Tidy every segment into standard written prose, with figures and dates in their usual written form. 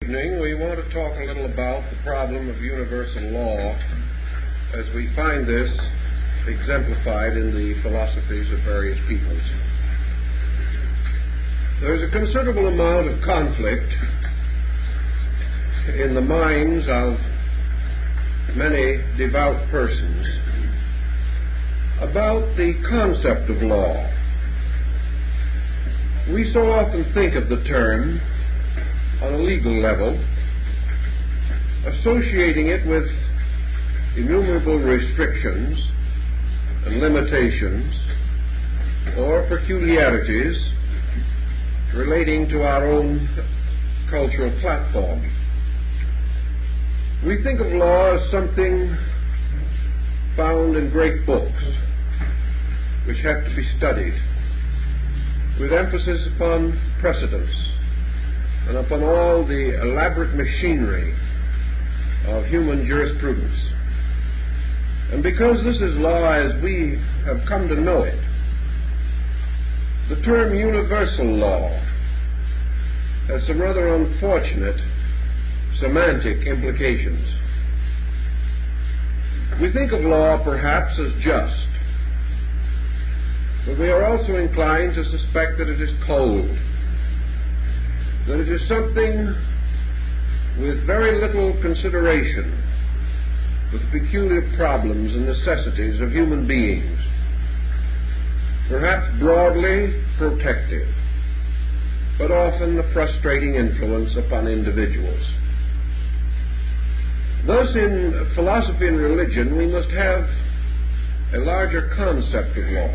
Evening, we want to talk a little about the problem of universal law as we find this exemplified in the philosophies of various peoples. There's a considerable amount of conflict in the minds of many devout persons about the concept of law. We so often think of the term on a legal level, associating it with innumerable restrictions and limitations or peculiarities relating to our own cultural platform. We think of law as something found in great books which have to be studied, with emphasis upon precedence and upon all the elaborate machinery of human jurisprudence. And because this is law as we have come to know it, the term universal law has some rather unfortunate semantic implications. We think of law perhaps as just, but we are also inclined to suspect that it is cold, that it is something with very little consideration for the peculiar problems and necessities of human beings, perhaps broadly protective, but often a frustrating influence upon individuals. Thus, in philosophy and religion, we must have a larger concept of law.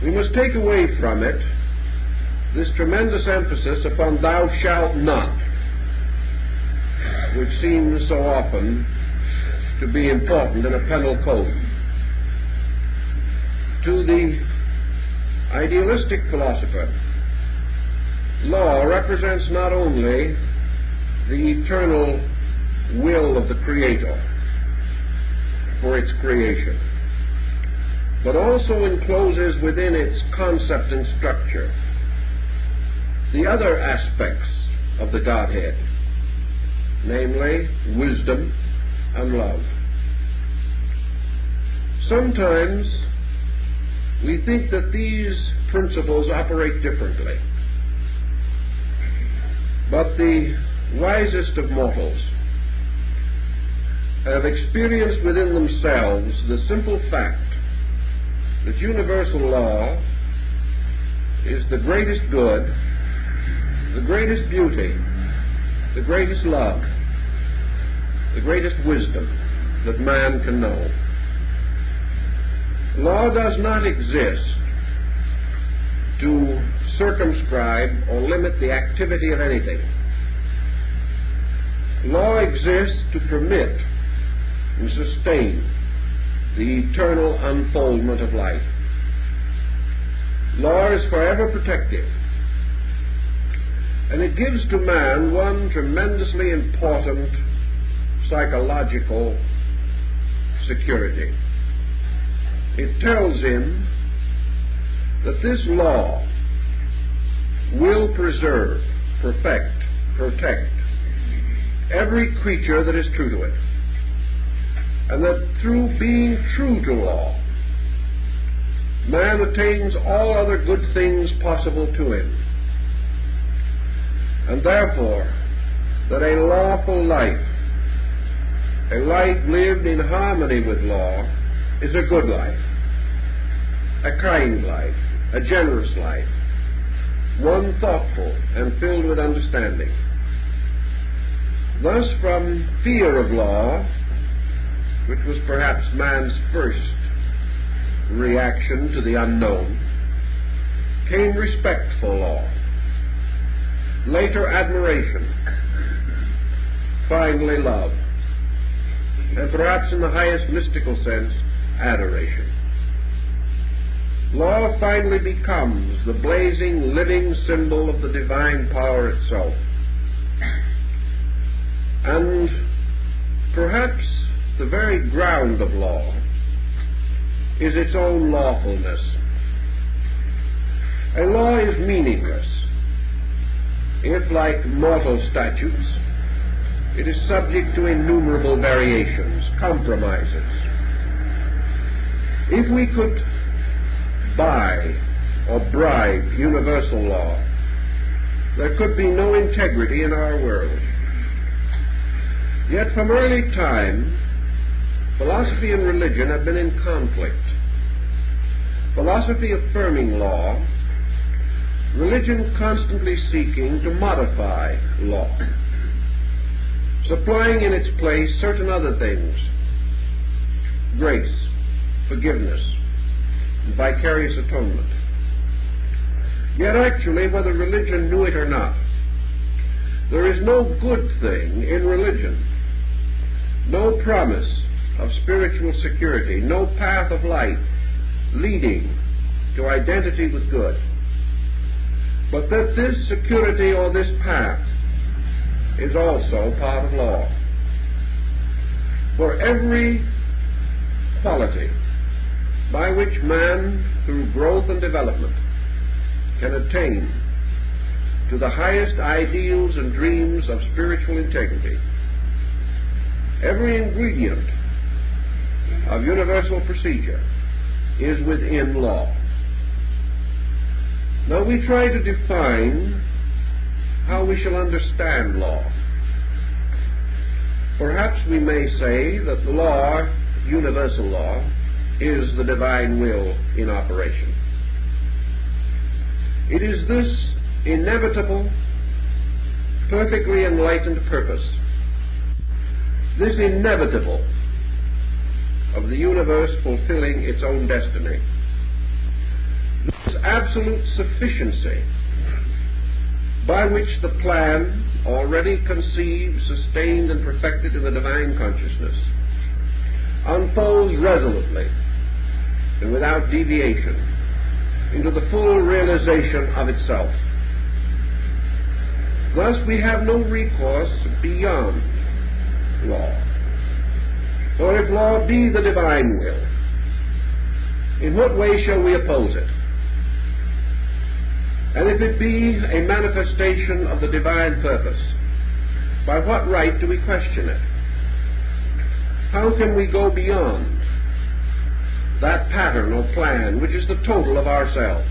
We must take away from it this tremendous emphasis upon thou shalt not, which seems so often to be important in a penal code. To the idealistic philosopher, law represents not only the eternal will of the Creator for its creation, but also encloses within its concept and structure the other aspects of the Godhead, namely wisdom and love. Sometimes we think that these principles operate differently, but the wisest of mortals have experienced within themselves the simple fact that universal law is the greatest good, the greatest beauty, the greatest love, the greatest wisdom that man can know. Law does not exist to circumscribe or limit the activity of anything. Law exists to permit and sustain the eternal unfoldment of life. Law is forever protective, and it gives to man one tremendously important psychological security. It tells him that this law will preserve, perfect, protect every creature that is true to it, and that through being true to law, man attains all other good things possible to him. And therefore, that a lawful life, a life lived in harmony with law, is a good life, a kind life, a generous life, one thoughtful and filled with understanding. Thus, from fear of law, which was perhaps man's first reaction to the unknown, came respect for law, later admiration, finally love, and perhaps in the highest mystical sense, adoration. Law finally becomes the blazing, living symbol of the divine power itself. And perhaps the very ground of law is its own lawfulness. A law is meaningless if, like mortal statutes, it is subject to innumerable variations, compromises. If we could buy or bribe universal law, there could be no integrity in our world. Yet from early time, philosophy and religion have been in conflict. Philosophy affirming law, religion constantly seeking to modify law, supplying in its place certain other things: grace, forgiveness, and vicarious atonement. Yet actually, whether religion knew it or not, there is no good thing in religion, no promise of spiritual security, no path of light leading to identity with good, but that this security or this path is also part of law. For every quality by which man, through growth and development, can attain to the highest ideals and dreams of spiritual integrity, every ingredient of universal procedure is within law. Now we try to define how we shall understand law. Perhaps we may say that the law, universal law, is the divine will in operation. It is this inevitable, perfectly enlightened purpose, this inevitable of the universe fulfilling its own destiny, this absolute sufficiency by which the plan, already conceived, sustained, and perfected in the divine consciousness, unfolds resolutely and without deviation into the full realization of itself. Thus we have no recourse beyond law. For if law be the divine will, in what way shall we oppose it? And if it be a manifestation of the divine purpose, by what right do we question it? How can we go beyond that pattern or plan which is the total of ourselves?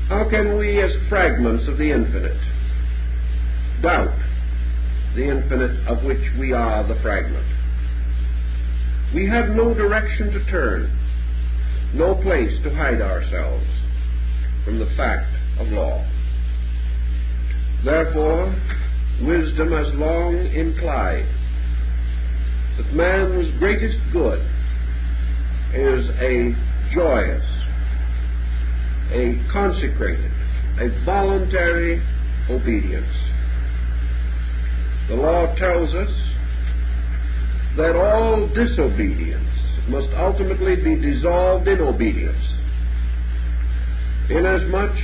How can we, as fragments of the infinite, doubt the infinite of which we are the fragment? We have no direction to turn, no place to hide ourselves from the fact of law. Therefore, wisdom has long implied that man's greatest good is a joyous, a consecrated, a voluntary obedience. The law tells us that all disobedience must ultimately be dissolved in obedience, inasmuch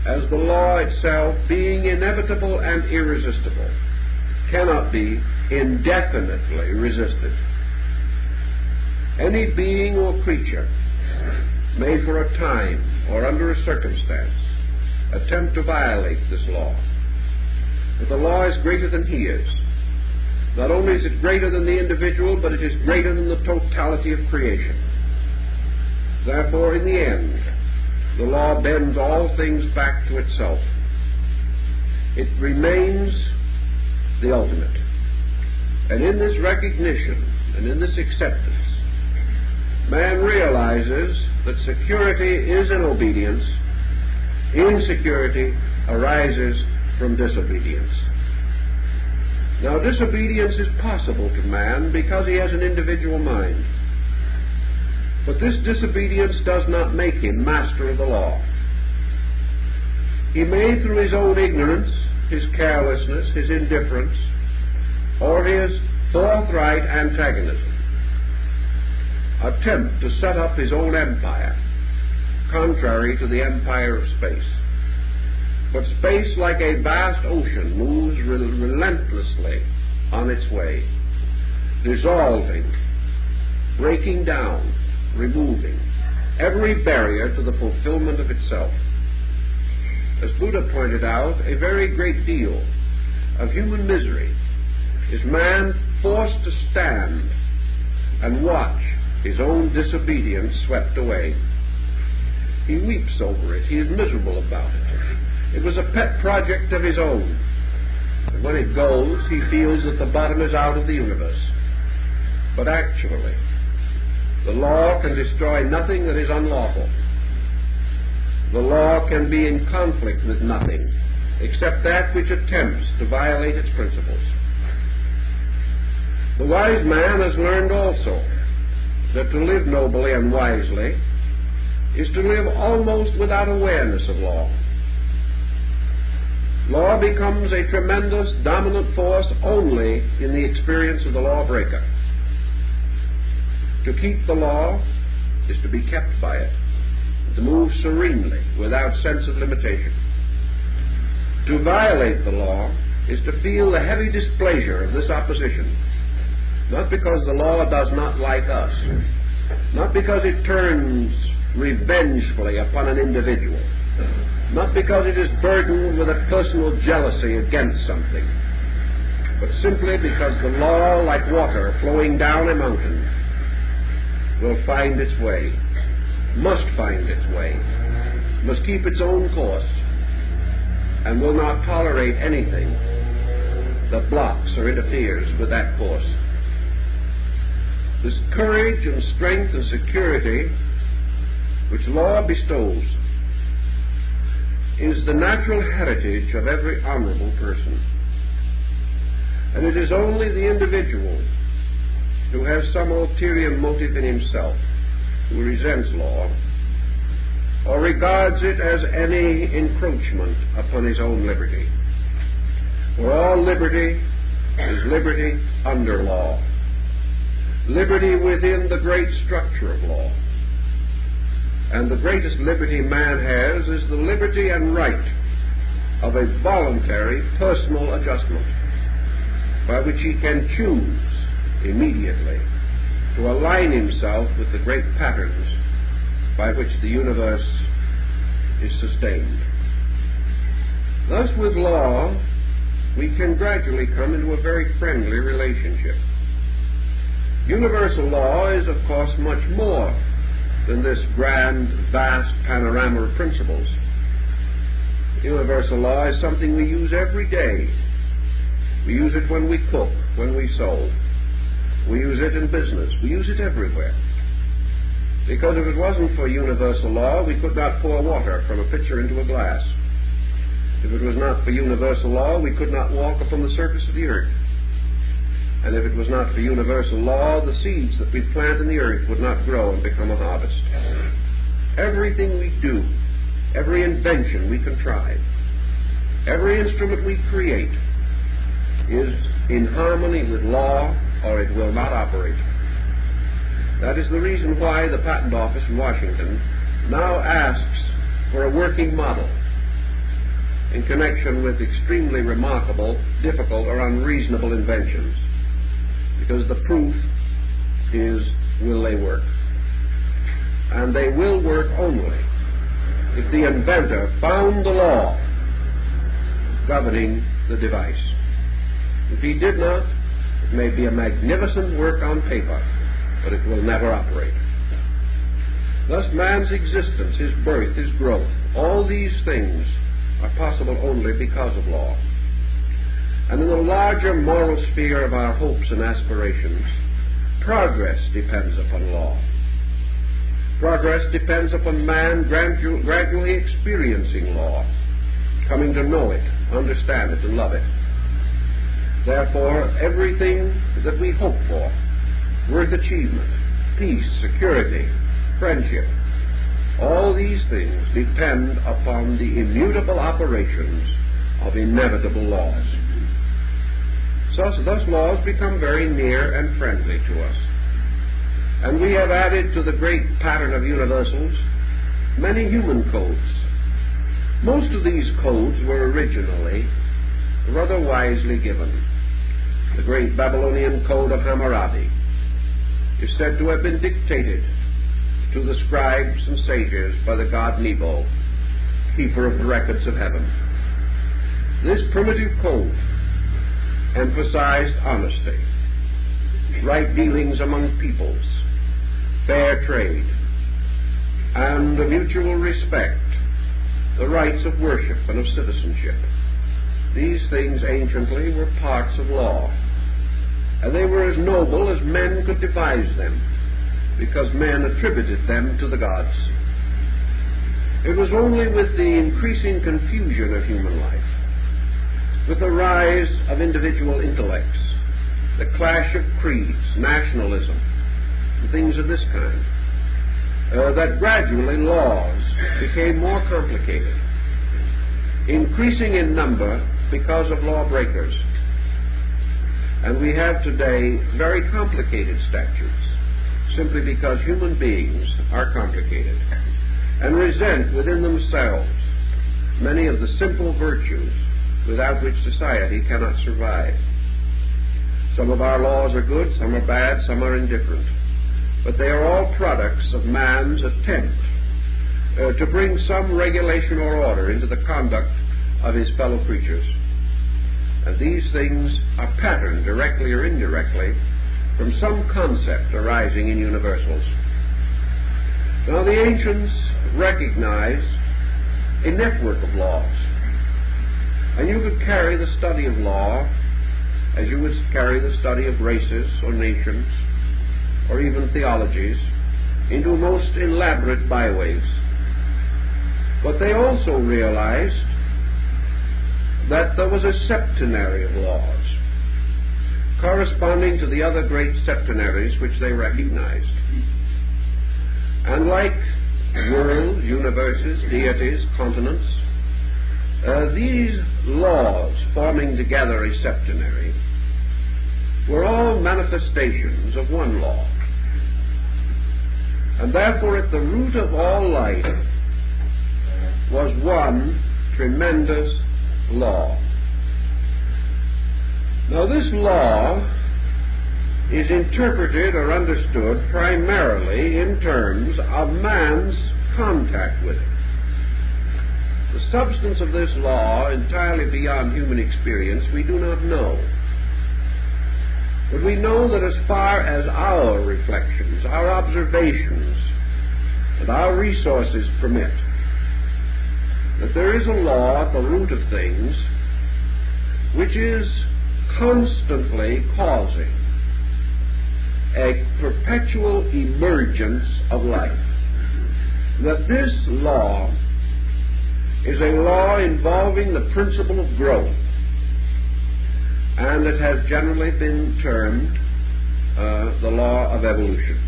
as the law itself, being inevitable and irresistible, cannot be indefinitely resisted. Any being or creature may for a time or under a circumstance attempt to violate this law, but the law is greater than he is. Not only is it greater than the individual, but it is greater than the totality of creation. Therefore, in the end, the law bends all things back to itself. It remains the ultimate. And in this recognition and in this acceptance, man realizes that security is in obedience, insecurity arises from disobedience. Now, disobedience is possible to man because he has an individual mind. But this disobedience does not make him master of the law. He may, through his own ignorance, his carelessness, his indifference, or his forthright antagonism, attempt to set up his own empire, contrary to the empire of space. But space, like a vast ocean, moves relentlessly on its way, dissolving, breaking down, removing every barrier to the fulfillment of itself. as Buddha pointed out, a very great deal of human misery is man forced to stand and watch his own disobedience swept away. He weeps over it. He is miserable about it. It was a pet project of his own. And when it goes, he feels that the bottom is out of the universe. But actually, the law can destroy nothing that is unlawful. The law can be in conflict with nothing except that which attempts to violate its principles. The wise man has learned also that to live nobly and wisely is to live almost without awareness of law. Law becomes a tremendous dominant force only in the experience of the lawbreaker. To keep the law is to be kept by it, to move serenely without sense of limitation. To violate the law is to feel the heavy displeasure of this opposition, not because the law does not like us, not because it turns revengefully upon an individual, not because it is burdened with a personal jealousy against something, but simply because the law, like water flowing down a mountain, will find its way, must find its way, must keep its own course, and will not tolerate anything that blocks or interferes with that course. This courage and strength and security which law bestows is the natural heritage of every honorable person. And it is only the individual who has some ulterior motive in himself, who resents law, or regards it as any encroachment upon his own liberty. For all liberty is liberty under law, liberty within the great structure of law. And the greatest liberty man has is the liberty and right of a voluntary personal adjustment by which he can choose immediately to align himself with the great patterns by which the universe is sustained. Thus, with law, we can gradually come into a very friendly relationship. Universal law is, of course, much more than this grand, vast panorama of principles. Universal law is something we use every day. We use it when we cook, when we sew. We use it in business. We use it everywhere. Because if it wasn't for universal law, we could not pour water from a pitcher into a glass. If it was not for universal law, we could not walk upon the surface of the earth. And if it was not for universal law, the seeds that we plant in the earth would not grow and become a harvest. Everything we do, every invention we contrive, every instrument we create is in harmony with law, or it will not operate. That is the reason why the Patent Office in Washington now asks for a working model in connection with extremely remarkable, difficult, or unreasonable inventions. Because the proof is, will they work? And they will work only if the inventor found the law governing the device. If he did not, it may be a magnificent work on paper, but it will never operate. Thus, man's existence, his birth, his growth, all these things are possible only because of law. And in the larger moral sphere of our hopes and aspirations, progress depends upon law. Progress depends upon man gradually experiencing law, coming to know it, understand it, and love it. Therefore, everything that we hope for, worth achievement, peace, security, friendship, all these things depend upon the immutable operations of inevitable laws. Thus laws become very near and friendly to us. And we have added to the great pattern of universals many human codes. Most of these codes were originally rather wisely given. The great Babylonian code of Hammurabi is said to have been dictated to the scribes and sages by the god Nebo, keeper of the records of heaven. This primitive code emphasized honesty, right dealings among peoples, fair trade, and a mutual respect, the rights of worship and of citizenship. These things anciently were parts of law, and they were as noble as men could devise them, because men attributed them to the gods. It was only with the increasing confusion of human life, with the rise of individual intellects, the clash of creeds, nationalism, and things of this kind, that gradually laws became more complicated, increasing in number because of lawbreakers. And we have today very complicated statutes, simply because human beings are complicated and resent within themselves many of the simple virtues without which society cannot survive. Some of our laws are good, some are bad, some are indifferent, but they are all products of man's attempt to bring some regulation or order into the conduct of his fellow creatures. And these things are patterned directly or indirectly from some concept arising in universals. Now, the ancients recognized a network of laws, and you could carry the study of law as you would carry the study of races or nations or even theologies into most elaborate byways. But they also realized that there was a septenary of laws corresponding to the other great septenaries which they recognized. And like worlds, universes, deities, continents, these laws forming together a septenary were all manifestations of one law. And therefore at the root of all life was one tremendous law. Now this law is interpreted or understood primarily in terms of man's contact with it. The substance of this law, entirely beyond human experience, we do not know. But we know that as far as our reflections, our observations, and our resources permit, that there is a law at the root of things which is constantly causing a perpetual emergence of life. That this law is a law involving the principle of growth, and it has generally been termed the law of evolution.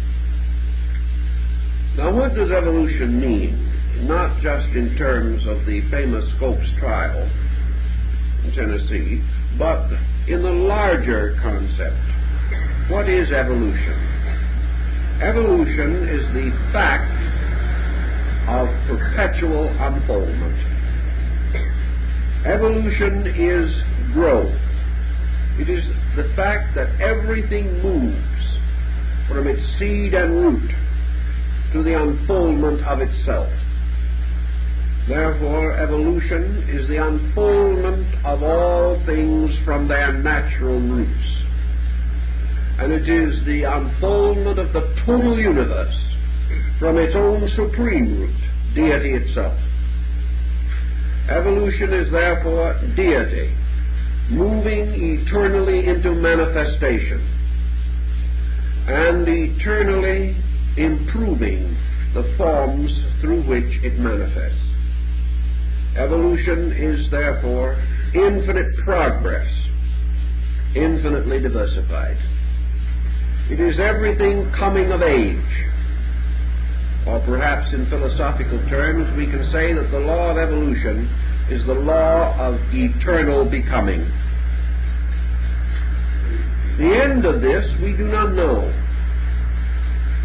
Now, what does evolution mean? Not just in terms of the famous Scopes trial in Tennessee, but in the larger concept. What is evolution? Evolution is the fact of perpetual unfoldment. Evolution is growth. It is the fact that everything moves from its seed and root to the unfoldment of itself. Therefore, evolution is the unfoldment of all things from their natural roots. And it is the unfoldment of the total universe from its own supreme root, deity itself. Evolution is therefore deity, moving eternally into manifestation and eternally improving the forms through which it manifests. Evolution is therefore infinite progress, infinitely diversified. It is everything coming of age. Or perhaps in philosophical terms we can say that the law of evolution is the law of eternal becoming. The end of this we do not know.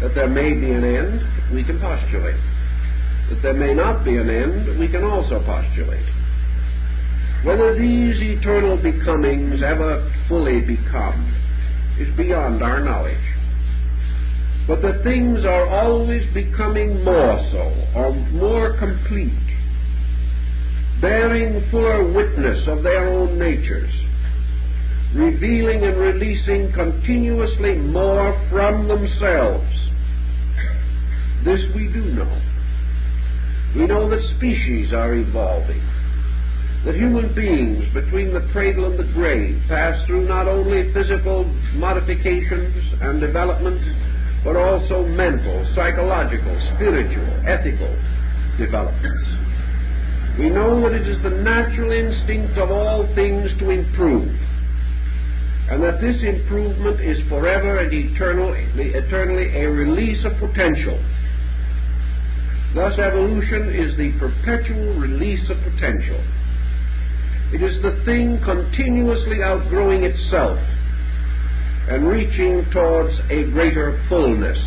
That there may be an end, we can postulate. That there may not be an end, we can also postulate. Whether these eternal becomings ever fully become is beyond our knowledge. But that things are always becoming more so, or more complete, bearing fuller witness of their own natures, revealing and releasing continuously more from themselves. This we do know. We know that species are evolving, that human beings between the cradle and the grave pass through not only physical modifications and development, but also mental, psychological, spiritual, ethical developments. We know that it is the natural instinct of all things to improve, and that this improvement is forever and eternally a release of potential. Thus, evolution is the perpetual release of potential. It is the thing continuously outgrowing itself and reaching towards a greater fullness,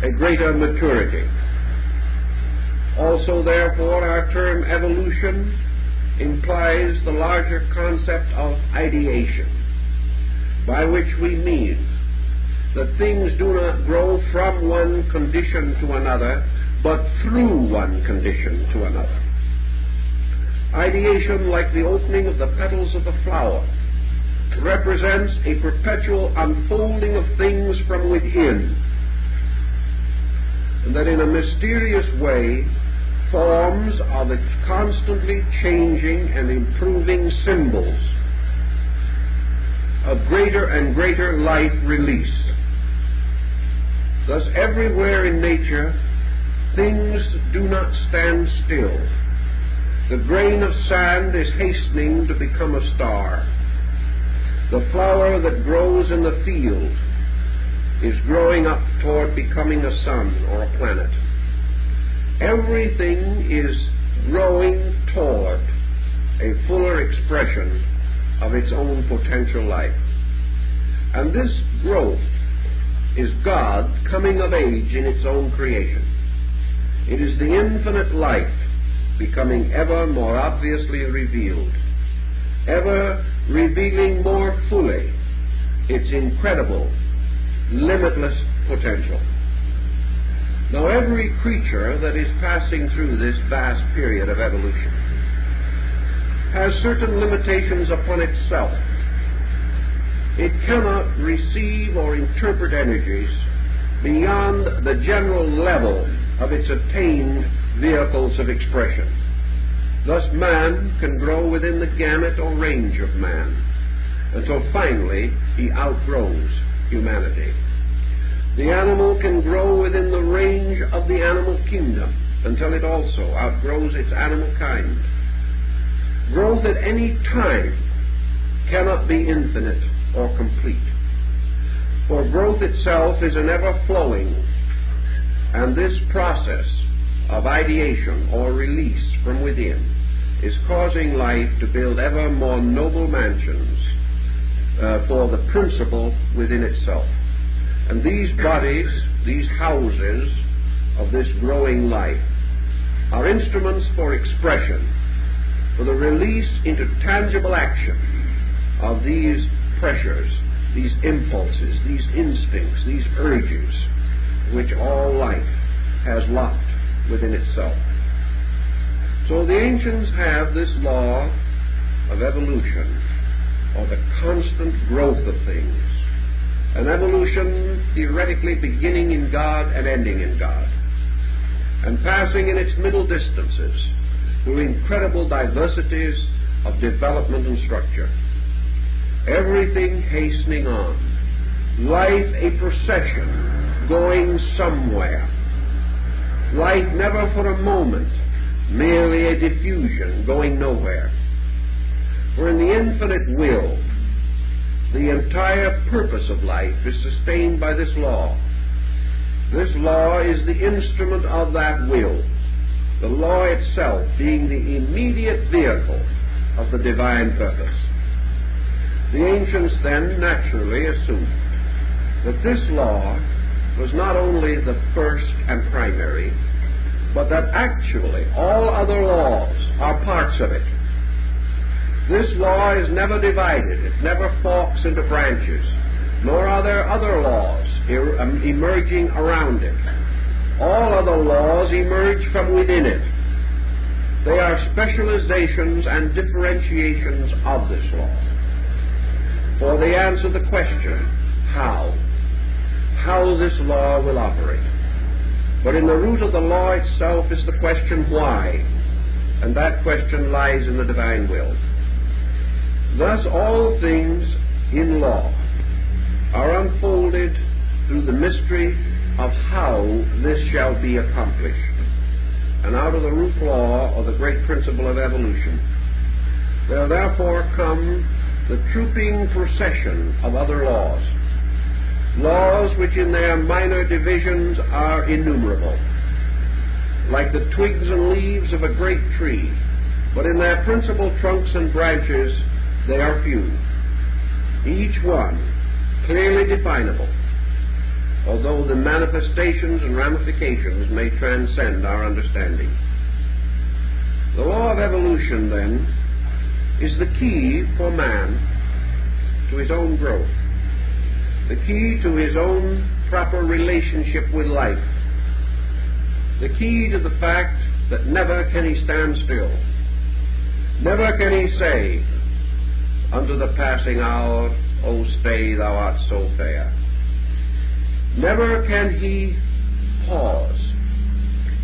a greater maturity. Also, therefore, our term evolution implies the larger concept of ideation, by which we mean that things do not grow from one condition to another, but through one condition to another. Ideation, like the opening of the petals of a flower, represents a perpetual unfolding of things from within, and that in a mysterious way forms are the constantly changing and improving symbols of greater and greater life release. Thus, everywhere in nature, things do not stand still. The grain of sand is hastening to become a star. The flower that grows in the field is growing up toward becoming a sun or a planet. Everything is growing toward a fuller expression of its own potential life. And this growth is God coming of age in its own creation. It is the infinite life becoming ever more obviously revealed, ever revealing more fully its incredible, limitless potential. Now, every creature that is passing through this vast period of evolution has certain limitations upon itself. It cannot receive or interpret energies beyond the general level of its attained vehicles of expression. Thus, man can grow within the gamut or range of man until finally he outgrows humanity. The animal can grow within the range of the animal kingdom until it also outgrows its animal kind. Growth at any time cannot be infinite or complete, for growth itself is an ever-flowing, and this process of ideation or release from within is causing life to build ever more noble mansions for the principle within itself. And these bodies, these houses of this growing life, are instruments for expression, for the release into tangible action of these pressures, these impulses, these instincts, these urges, which all life has locked within itself. So the ancients have this law of evolution, or the constant growth of things, an evolution theoretically beginning in God and ending in God, and passing in its middle distances through incredible diversities of development and structure. Everything hastening on. Life a procession going somewhere. Life never for a moment merely a diffusion going nowhere. For in the infinite will, the entire purpose of life is sustained by this law. This law is the instrument of that will, the law itself being the immediate vehicle of the divine purpose. The ancients then naturally assumed that this law was not only the first and primary, but that actually all other laws are parts of it. This law is never divided, it never forks into branches, nor are there other laws emerging around it. All other laws emerge from within it. They are are specializations and differentiations of this law. For they answer the question, how this law will operate. But in the root of the law itself is the question, why? And that question lies in the divine will. Thus all things in law are unfolded through the mystery of how this shall be accomplished. And out of the root law, or the great principle of evolution, there therefore come the trooping procession of other laws, laws which in their minor divisions are innumerable, like the twigs and leaves of a great tree, but in their principal trunks and branches they are few, each one clearly definable, although the manifestations and ramifications may transcend our understanding. The law of evolution, then, is the key for man to his own growth, the key to his own proper relationship with life, the key to the fact that never can he stand still, never can he say, unto the passing hour, O stay, thou art so fair. Never can he pause,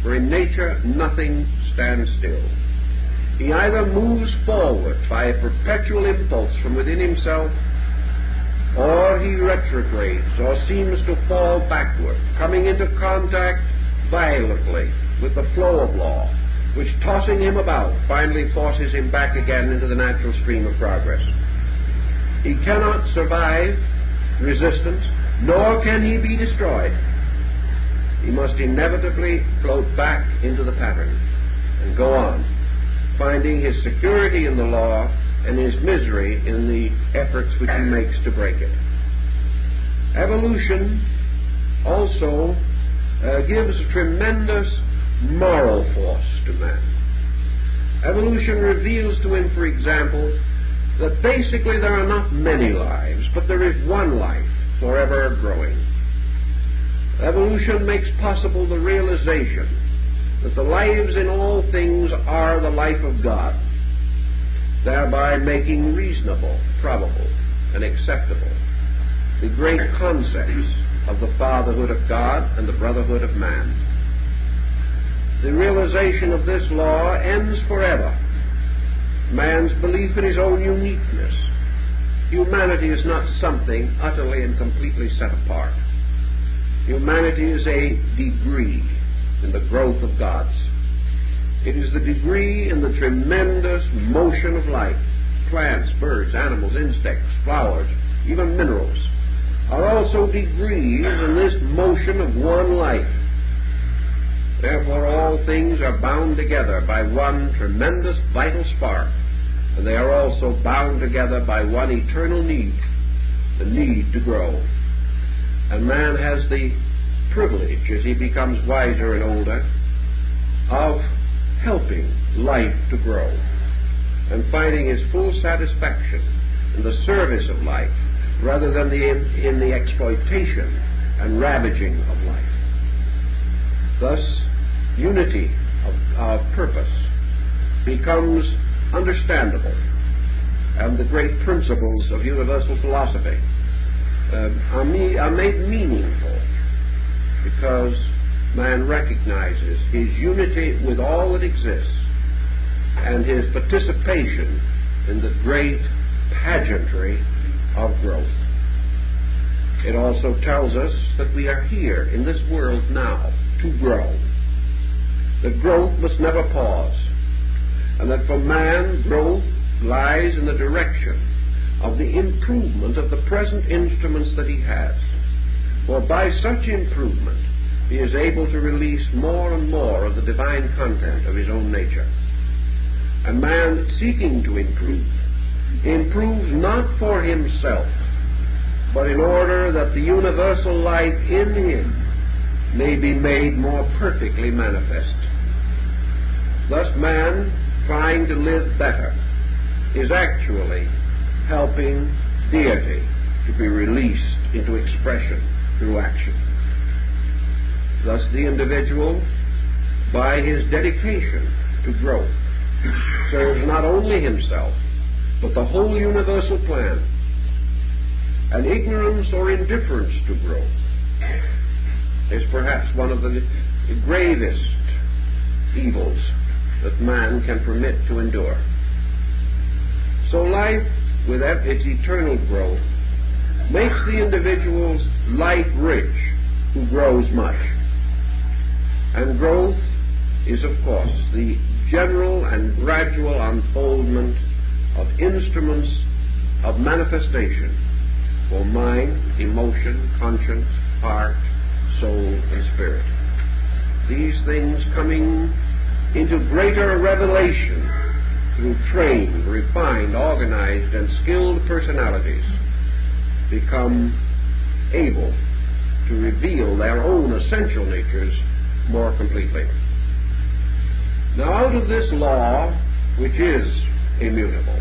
for in nature nothing stands still. He either moves forward by a perpetual impulse from within himself, or he retrogrades, or seems to fall backward, coming into contact violently with the flow of law, which, tossing him about, finally forces him back again into the natural stream of progress. He cannot survive resistance, nor can he be destroyed. He must inevitably float back into the pattern and go on, finding his security in the law and his misery in the efforts which he makes to break it. Evolution also gives a tremendous moral force to man. Evolution reveals to him, for example, that basically there are not many lives, but there is one life forever growing. Evolution makes possible the realization that the lives in all things are the life of God, thereby making reasonable, probable, and acceptable the great concepts of the fatherhood of God and the brotherhood of man. The realization of this law ends forever man's belief in his own uniqueness. Humanity is not something utterly and completely set apart. Humanity is a degree in the growth of God's. It is the degree in the tremendous motion of life. Plants, birds, animals, insects, flowers, even minerals are also degrees in this motion of one life. Therefore all things are bound together by one tremendous vital spark, and they are also bound together by one eternal need, the need to grow. And man has the privilege, as he becomes wiser and older, of helping life to grow and finding his full satisfaction in the service of life rather than in the exploitation and ravaging of life. Thus, unity of purpose becomes understandable, and the great principles of universal philosophy are made meaningful because man recognizes his unity with all that exists and his participation in the great pageantry of growth. It also tells us that we are here in this world now to grow. That growth must never pause, and that for man growth lies in the direction of the improvement of the present instruments that he has. For by such improvement he is able to release more and more of the divine content of his own nature. And man seeking to improve improves not for himself, but in order that the universal life in him may be made more perfectly manifest. Thus man, trying to live better, is actually helping deity to be released into expression through action. Thus the individual, by his dedication to growth, serves not only himself, but the whole universal plan. And ignorance or indifference to growth is perhaps one of the gravest evils that man can permit to endure. So life, with its eternal growth, makes the individual's life rich who grows much. And growth is, of course, the general and gradual unfoldment of instruments of manifestation for mind, emotion, conscience, heart, soul, and spirit. These things coming into greater revelation through trained, refined, organized, and skilled personalities become able to reveal their own essential natures more completely. Now, out of this law, which is immutable,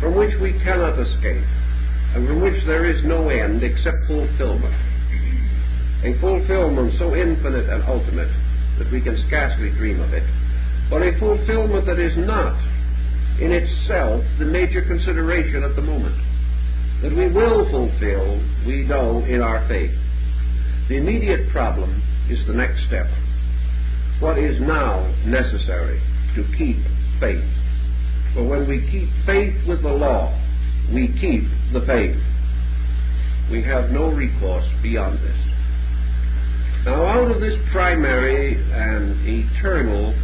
from which we cannot escape, and from which there is no end except fulfillment, a fulfillment so infinite and ultimate that we can scarcely dream of it, but a fulfillment that is not in itself the major consideration at the moment, that we will fulfill, we know in our faith. The immediate problem is the next step. What is now necessary to keep faith? For when we keep faith with the law, we keep the faith. We have no recourse beyond this. Now, out of this primary and eternal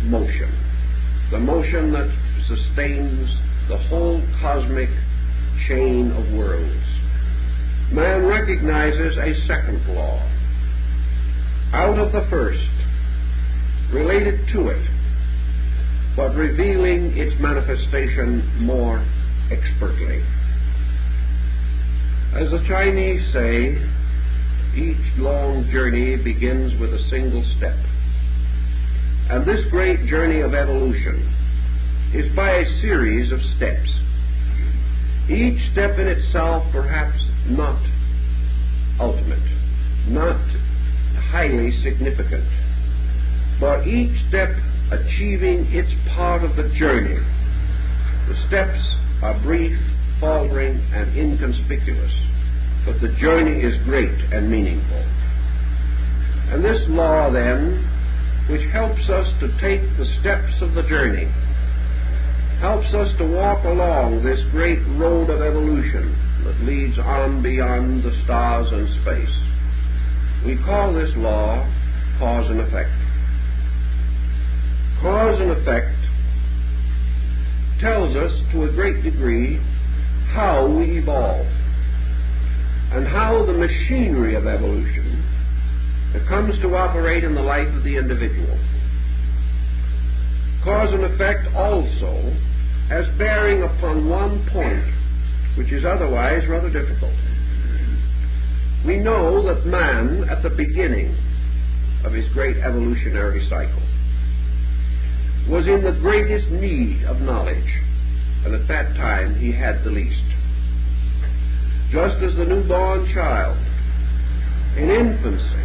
motion, the motion that sustains the whole cosmic chain of worlds, man recognizes a second law. Out of the first, related to it, but revealing its manifestation more expertly. As the Chinese say, each long journey begins with a single step. And this great journey of evolution is by a series of steps. Each step in itself perhaps not ultimate, not highly significant, but each step achieving its part of the journey. The steps are brief, faltering, and inconspicuous, but the journey is great and meaningful. And this law, then, which helps us to take the steps of the journey, helps us to walk along this great road of evolution that leads on beyond the stars and space. We call this law cause and effect. Cause and effect tells us to a great degree how we evolve and how the machinery of evolution comes to operate in the life of the individual. Cause and effect also has bearing upon one point which is otherwise rather difficult. We know that man, at the beginning of his great evolutionary cycle, was in the greatest need of knowledge, and at that time he had the least. Just as the newborn child in infancy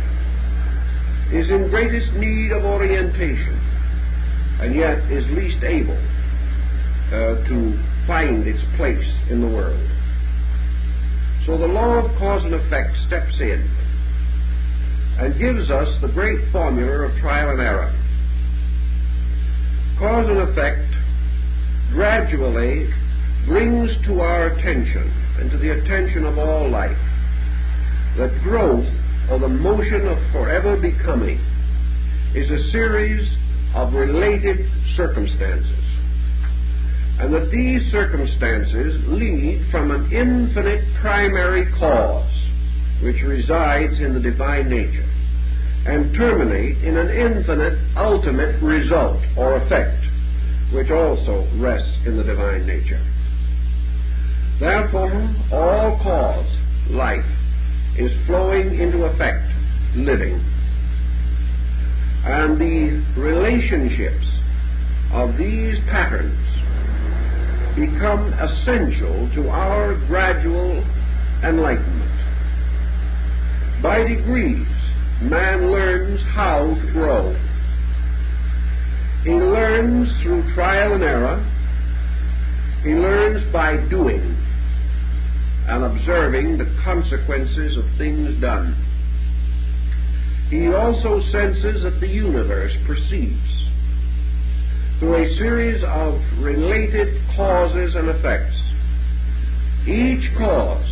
is in greatest need of orientation, and yet is least able to find its place in the world. So the law of cause and effect steps in and gives us the great formula of trial and error. Cause and effect gradually brings to our attention and to the attention of all life that growth, or the motion of forever becoming, is a series of related circumstances, and that these circumstances lead from an infinite primary cause which resides in the divine nature and terminate in an infinite ultimate result or effect which also rests in the divine nature. Therefore, all cause, life, is flowing into effect, living. And the relationships of these patterns become essential to our gradual enlightenment. By degrees, man learns how to grow. He learns through trial and error. He learns by doing and observing the consequences of things done. He also senses that the universe proceeds through a series of related causes and effects, each cause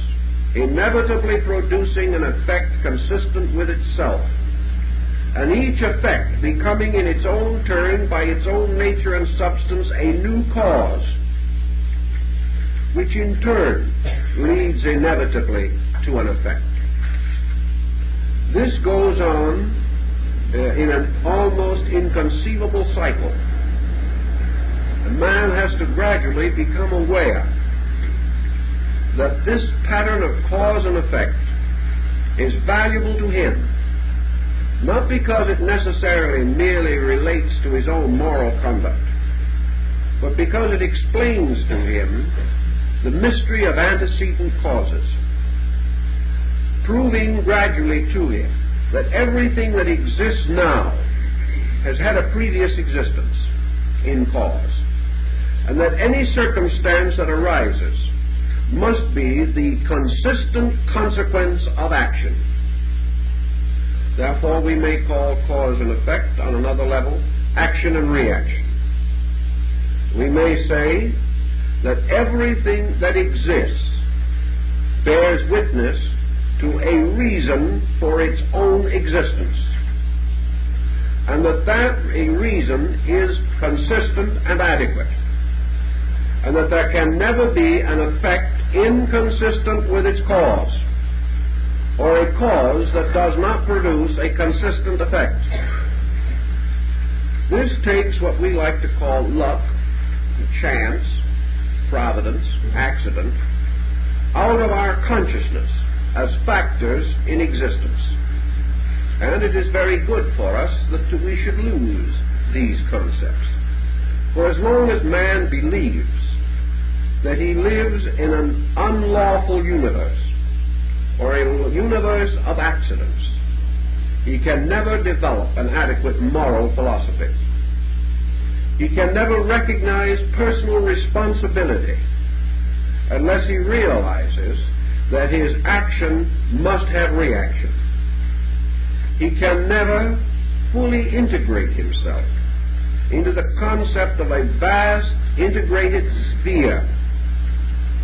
inevitably producing an effect consistent with itself, and each effect becoming in its own turn, by its own nature and substance, a new cause, which in turn leads inevitably to an effect. This goes on in an almost inconceivable cycle. A man has to gradually become aware that this pattern of cause and effect is valuable to him, not because it necessarily merely relates to his own moral conduct, but because it explains to him the mystery of antecedent causes, proving gradually to him that everything that exists now has had a previous existence in cause, and that any circumstance that arises must be the consistent consequence of action. Therefore, we may call cause and effect, on another level, action and reaction. We may say that everything that exists bears witness to a reason for its own existence, and that a reason is consistent and adequate, and that there can never be an effect inconsistent with its cause, or a cause that does not produce a consistent effect. This takes what we like to call luck, chance, providence, accident, out of our consciousness as factors in existence. And it is very good for us that we should lose these concepts. For as long as man believes that he lives in an unlawful universe, or a universe of accidents, he can never develop an adequate moral philosophy. He can never recognize personal responsibility unless he realizes that his action must have reaction. He can never fully integrate himself into the concept of a vast integrated sphere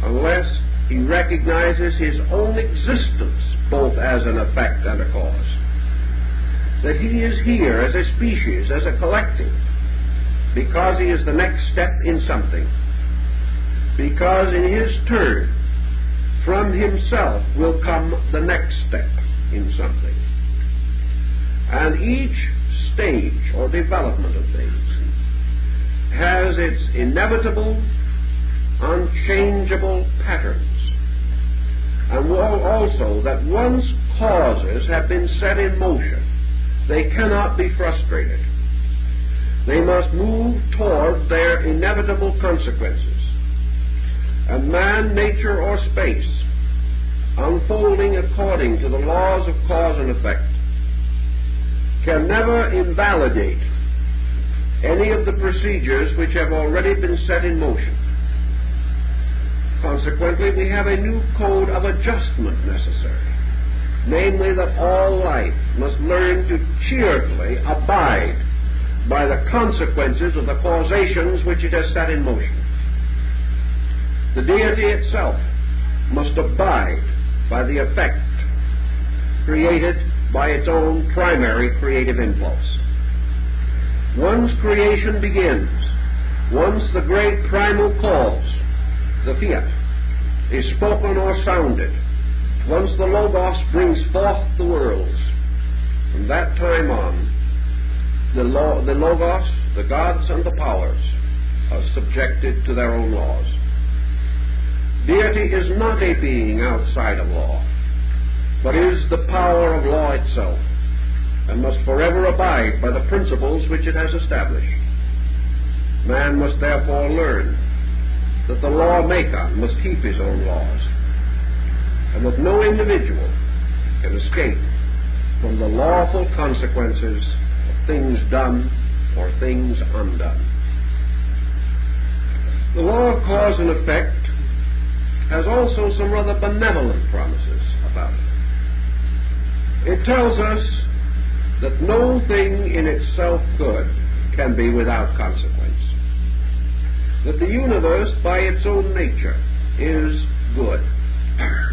unless he recognizes his own existence both as an effect and a cause. That he is here as a species, as a collective, because he is the next step in something, because in his turn from himself will come the next step in something. And each stage or development of things has its inevitable, unchangeable patterns, and also that once causes have been set in motion, they cannot be frustrated. They must move toward their inevitable consequences. And man, nature, or space, unfolding according to the laws of cause and effect, can never invalidate any of the procedures which have already been set in motion. Consequently, we have a new code of adjustment necessary, namely that all life must learn to cheerfully abide by the consequences of the causations which it has set in motion. The deity itself must abide by the effect created by its own primary creative impulse. Once creation begins, once the great primal cause, the fiat, is spoken or sounded, once the Logos brings forth the worlds, from that time on, the Logos, the gods and the powers, are subjected to their own laws. Deity is not a being outside of law, but is the power of law itself, and must forever abide by the principles which it has established. Man must therefore learn that the lawmaker must keep his own laws, and that no individual can escape from the lawful consequences of things done or things undone. The law of cause and effect has also some rather benevolent promises about it. It tells us that no thing in itself good can be without consequence. That the universe, by its own nature, is good.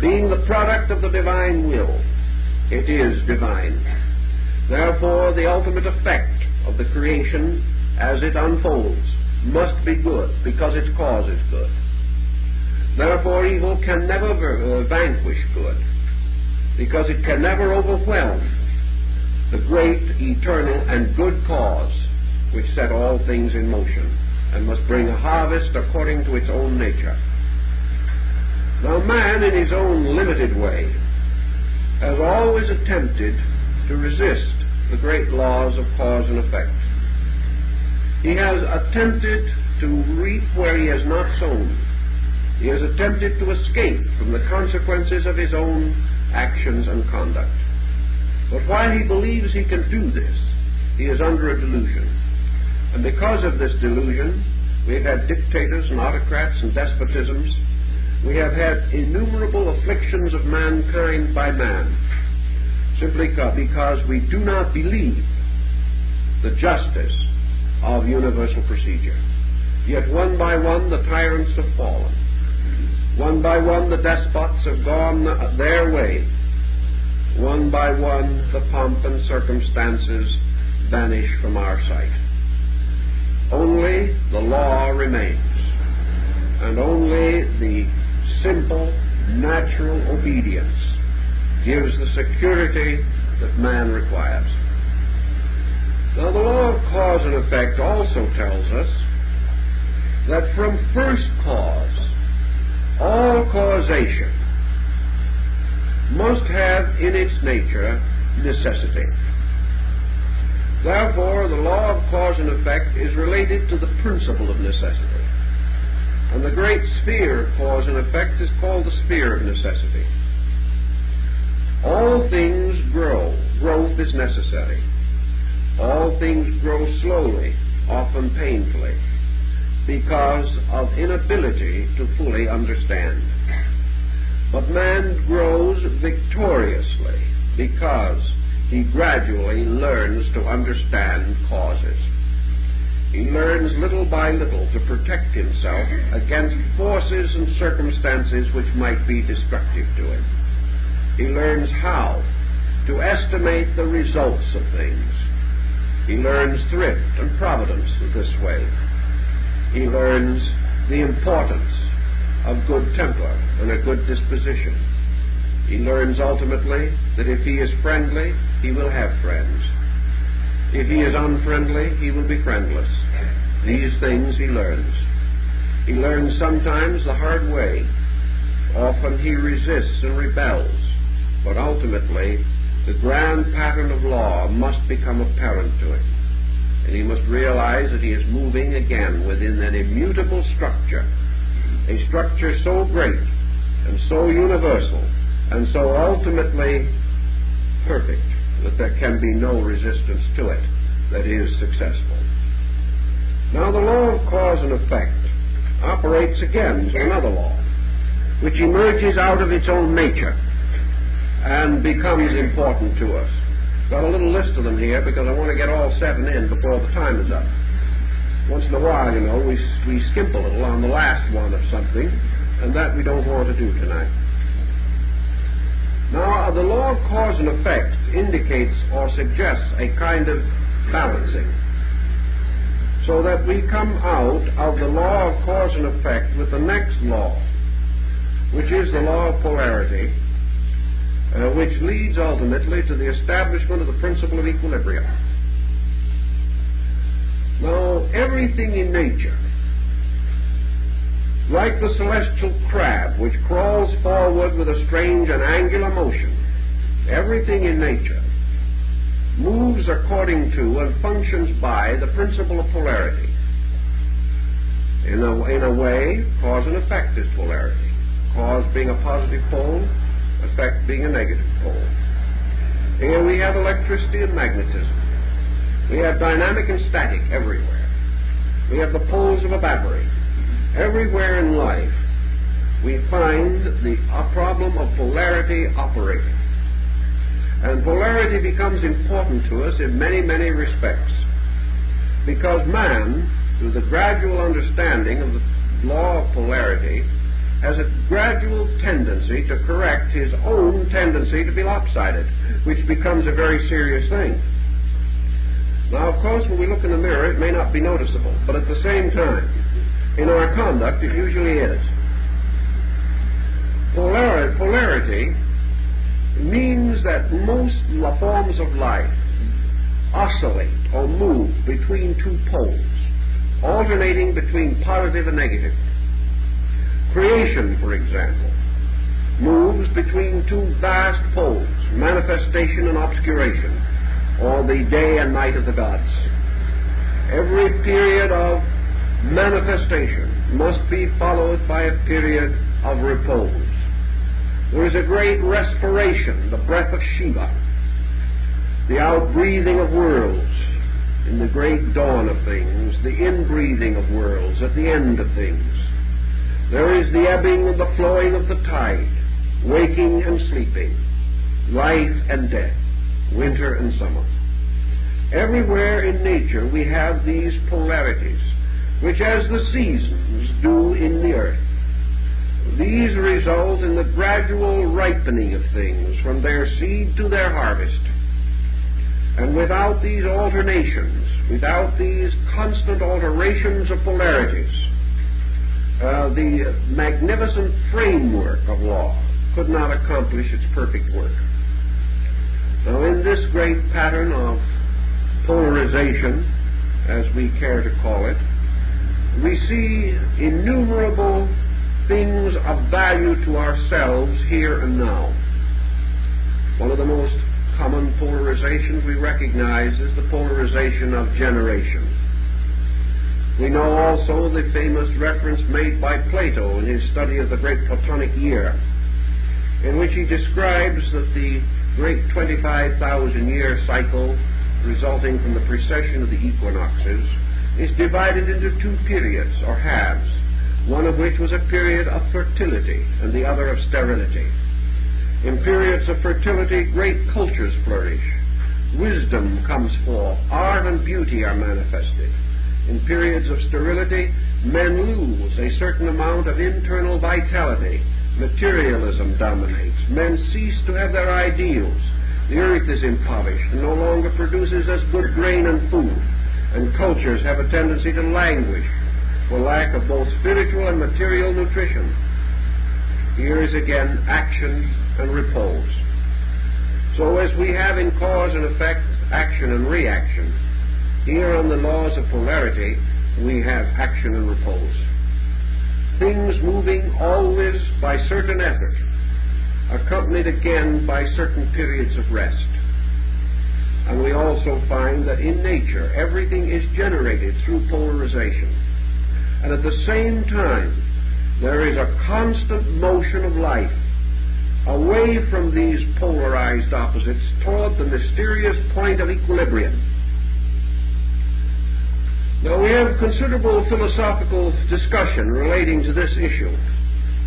Being the product of the divine will, it is divine. Therefore, the ultimate effect of the creation as it unfolds must be good, because its cause is good. Therefore, evil can never vanquish good, because it can never overwhelm the great, eternal, and good cause which set all things in motion and must bring a harvest according to its own nature. Now, man, in his own limited way, has always attempted to resist the great laws of cause and effect. He has attempted to reap where he has not sown. He has attempted to escape from the consequences of his own actions and conduct. But while he believes he can do this, he is under a delusion. And because of this delusion, we've had dictators and autocrats and despotisms. We have had innumerable afflictions of mankind by man, simply because we do not believe the justice of universal procedure. Yet one by one the tyrants have fallen. One by one the despots have gone their way. One by one the pomp and circumstances vanish from our sight. Only the law remains, and only the simple, natural obedience gives the security that man requires. Now, the law of cause and effect also tells us that from first cause, all causation must have in its nature necessity. Therefore, the law of cause and effect is related to the principle of necessity. And the great sphere of cause and effect is called the sphere of necessity. All things grow. Growth is necessary. All things grow slowly, often painfully, because of inability to fully understand. But man grows victoriously because he gradually learns to understand causes. He learns little by little to protect himself against forces and circumstances which might be destructive to him. He learns how to estimate the results of things. He learns thrift and providence this way. He learns the importance of good temper and a good disposition. He learns ultimately that if he is friendly, he will have friends. If he is unfriendly, he will be friendless. These things he learns. He learns sometimes the hard way. Often he resists and rebels. But ultimately, the grand pattern of law must become apparent to him. And he must realize that he is moving again within an immutable structure, a structure so great and so universal and so ultimately perfect that there can be no resistance to it that is successful. Now, the law of cause and effect operates again to another law, which emerges out of its own nature and becomes important to us. Got a little list of them here because I want to get all 7 in before the time is up. Once in a while, you know, we skimp a little on the last one of something, and that we don't want to do tonight. Now, the law of cause and effect indicates or suggests a kind of balancing, so that we come out of the law of cause and effect with the next law, which is the law of polarity, which leads ultimately to the establishment of the principle of equilibrium. Now, everything in nature, like the celestial crab which crawls forward with a strange and angular motion, everything in nature moves according to and functions by the principle of polarity. In a way, cause and effect is polarity. Cause being a positive pole, effect being a negative pole. Here we have electricity and magnetism. We have dynamic and static everywhere. We have the poles of a battery. Everywhere in life, we find the problem of polarity operating. And polarity becomes important to us in many, many respects, because man, through the gradual understanding of the law of polarity, has a gradual tendency to correct his own tendency to be lopsided, which becomes a very serious thing. Now, of course, when we look in the mirror, it may not be noticeable, but at the same time, in our conduct, it usually is. Polarity means that most forms of life oscillate or move between two poles, alternating between positive and negative. Creation, for example, moves between two vast poles, manifestation and obscuration, or the day and night of the gods. Every period of manifestation must be followed by a period of repose. There is a great respiration, the breath of Shiva, the outbreathing of worlds in the great dawn of things, the inbreathing of worlds at the end of things. There is the ebbing and the flowing of the tide, waking and sleeping, life and death, winter and summer. Everywhere in nature we have these polarities, which as the seasons do in the earth. These result in the gradual ripening of things from their seed to their harvest. And without these alternations, without these constant alterations of polarities, the magnificent framework of law could not accomplish its perfect work. Now, in this great pattern of polarization, as we care to call it, we see innumerable things of value to ourselves here and now. One of the most common polarizations we recognize is the polarization of generation. We know also the famous reference made by Plato in his study of the great Platonic year, in which he describes that the great 25,000-year cycle resulting from the precession of the equinoxes is divided into two periods, or halves, one of which was a period of fertility and the other of sterility. In periods of fertility, great cultures flourish. Wisdom comes forth. Art and beauty are manifested. In periods of sterility, men lose a certain amount of internal vitality. Materialism dominates. Men cease to have their ideals. The earth is impoverished and no longer produces as good grain and food, and cultures have a tendency to languish for lack of both spiritual and material nutrition. Here is again action and repose. So as we have in cause and effect action and reaction, here on the laws of polarity we have action and repose. Things moving always by certain effort, accompanied again by certain periods of rest. And we also find that in nature everything is generated through polarization. And at the same time, there is a constant motion of life away from these polarized opposites toward the mysterious point of equilibrium. Now, we have considerable philosophical discussion relating to this issue,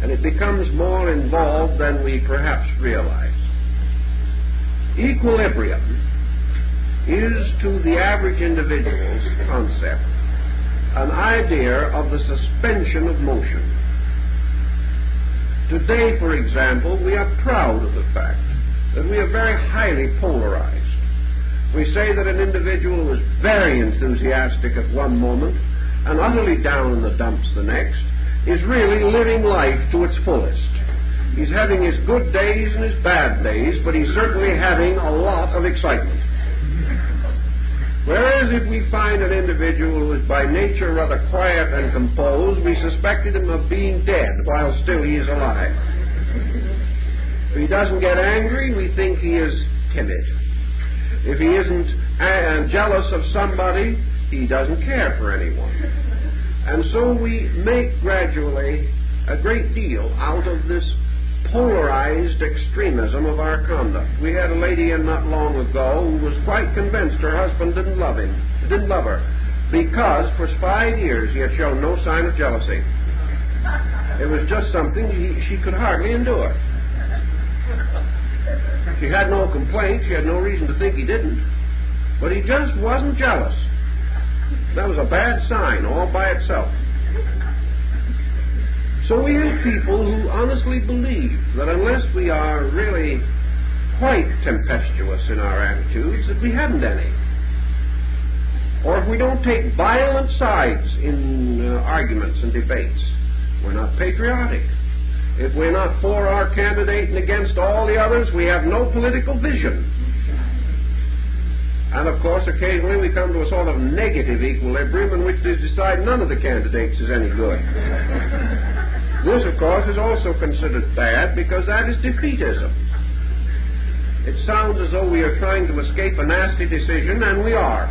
and it becomes more involved than we perhaps realize. Equilibrium is, to the average individual's concept, an idea of the suspension of motion. Today, for example, we are proud of the fact that we are very highly polarized. We say that an individual who is very enthusiastic at one moment and utterly down in the dumps the next is really living life to its fullest. He's having his good days and his bad days, but he's certainly having a lot of excitement. Whereas if we find an individual who is by nature rather quiet and composed, we suspected him of being dead while still he is alive. If he doesn't get angry, we think he is timid. If he isn't jealous of somebody, he doesn't care for anyone. And so we make gradually a great deal out of this polarized extremism of our conduct. We had a lady in not long ago who was quite convinced her husband didn't love her, because for 5 years he had shown no sign of jealousy. It was just something she could hardly endure. She had no complaint, she had no reason to think he didn't, but he just wasn't jealous. That was a bad sign all by itself. So we have people who honestly believe that unless we are really quite tempestuous in our attitudes, that we haven't any. Or if we don't take violent sides in arguments and debates, we're not patriotic. If we're not for our candidate and against all the others, we have no political vision. And of course, occasionally we come to a sort of negative equilibrium in which they decide none of the candidates is any good. This, of course, is also considered bad because that is defeatism. It sounds as though we are trying to escape a nasty decision, and we are.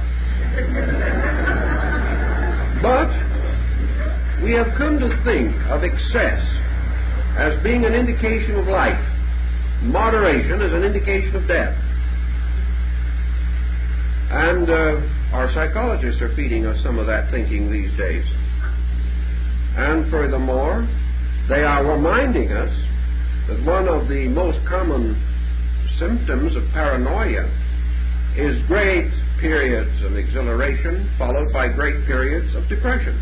But we have come to think of excess as being an indication of life, moderation as an indication of death. And our psychologists are feeding us some of that thinking these days. And furthermore, they are reminding us that one of the most common symptoms of paranoia is great periods of exhilaration followed by great periods of depression.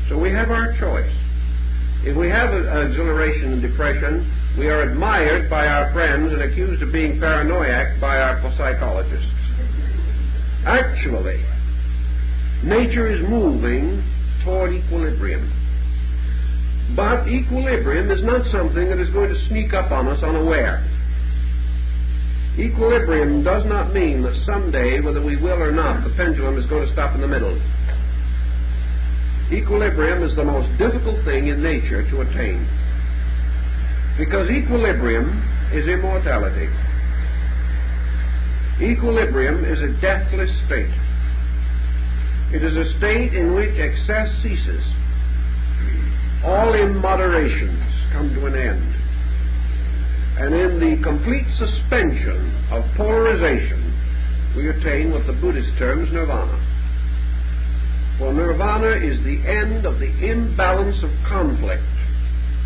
So we have our choice. If we have exhilaration and depression, we are admired by our friends and accused of being paranoiac by our psychologists. Actually, nature is moving toward equilibrium. But equilibrium is not something that is going to sneak up on us unaware. Equilibrium does not mean that someday, whether we will or not, the pendulum is going to stop in the middle. Equilibrium is the most difficult thing in nature to attain, because equilibrium is immortality. Equilibrium is a deathless state. It is a state in which excess ceases. All immoderations come to an end. And in the complete suspension of polarization, we attain what the Buddhist terms nirvana. For nirvana is the end of the imbalance of conflict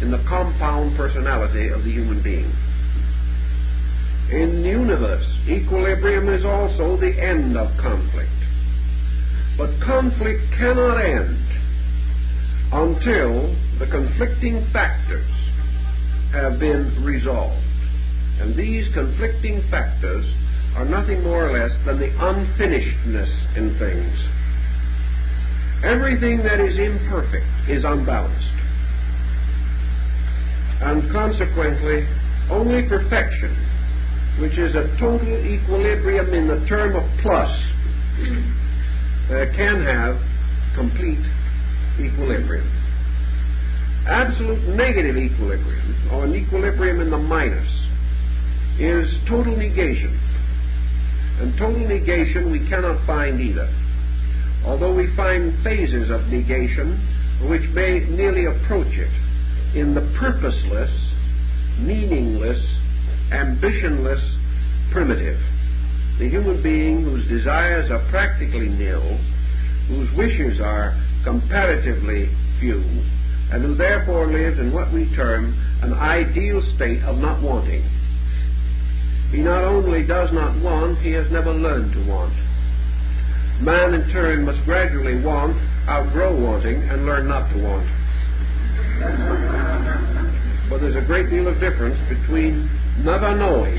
in the compound personality of the human being. In the universe, equilibrium is also the end of conflict. But conflict cannot end until the conflicting factors have been resolved. And these conflicting factors are nothing more or less than the unfinishedness in things. Everything that is imperfect is unbalanced. And consequently, only perfection, which is a total equilibrium in the term of plus, can have complete equilibrium. Absolute negative equilibrium, or an equilibrium in the minus, is total negation. And total negation we cannot find either, although we find phases of negation which may nearly approach it in the purposeless, meaningless, ambitionless primitive. The human being whose desires are practically nil, whose wishes are comparatively few, and who therefore lives in what we term an ideal state of not wanting. He not only does not want, he has never learned to want. Man in turn must gradually want, outgrow wanting, and learn not to want. But there's a great deal of difference between never knowing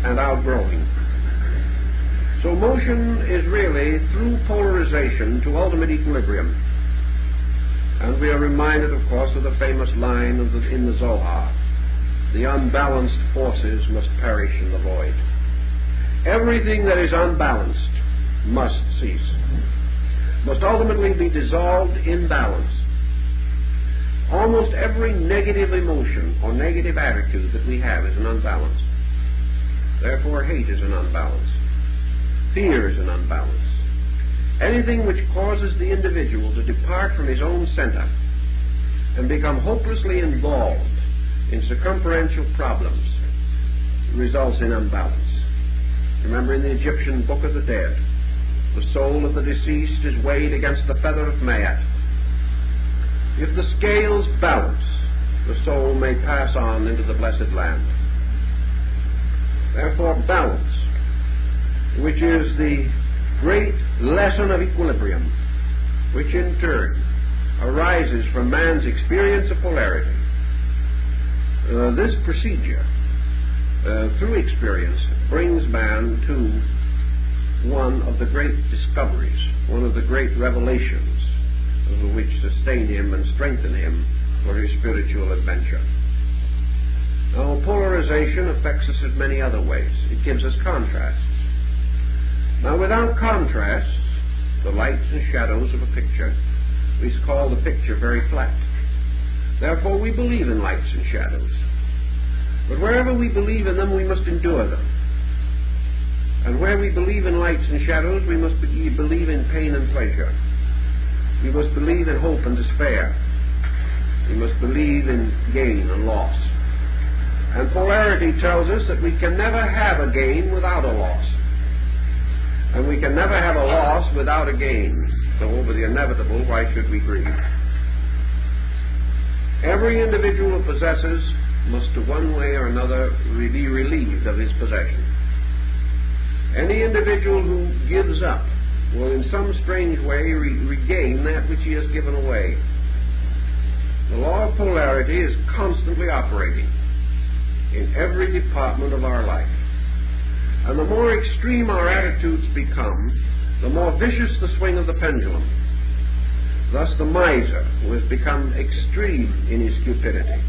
and outgrowing. So motion is really through polarization to ultimate equilibrium. And we are reminded, of course, of the famous line in the Zohar: the unbalanced forces must perish in the void. Everything that is unbalanced must cease, must ultimately be dissolved in balance. Almost every negative emotion or negative attitude that we have is an unbalance. Therefore, hate is an unbalance. Fear is an unbalance. Anything which causes the individual to depart from his own center and become hopelessly involved in circumferential problems results in unbalance. Remember, in the Egyptian Book of the Dead, the soul of the deceased is weighed against the feather of Maat. If the scales balance, the soul may pass on into the blessed land. Therefore, balance, which is the great lesson of equilibrium, which in turn arises from man's experience of polarity. This procedure, through experience, brings man to one of the great discoveries, one of the great revelations which sustain him and strengthen him for his spiritual adventure. Now, polarization affects us in many other ways. It gives us contrasts. Now, without contrasts, the lights and shadows of a picture, we call the picture very flat. Therefore, we believe in lights and shadows. But wherever we believe in them, we must endure them. And where we believe in lights and shadows, we must believe in pain and pleasure. We must believe in hope and despair. We must believe in gain and loss. And polarity tells us that we can never have a gain without a loss. And we can never have a loss without a gain. So over the inevitable, why should we grieve? Every individual who possesses must to one way or another be relieved of his possession. Any individual who gives up will in some strange way regain that which he has given away. The law of polarity is constantly operating in every department of our life. And the more extreme our attitudes become, the more vicious the swing of the pendulum. Thus the miser, who has become extreme in his cupidity,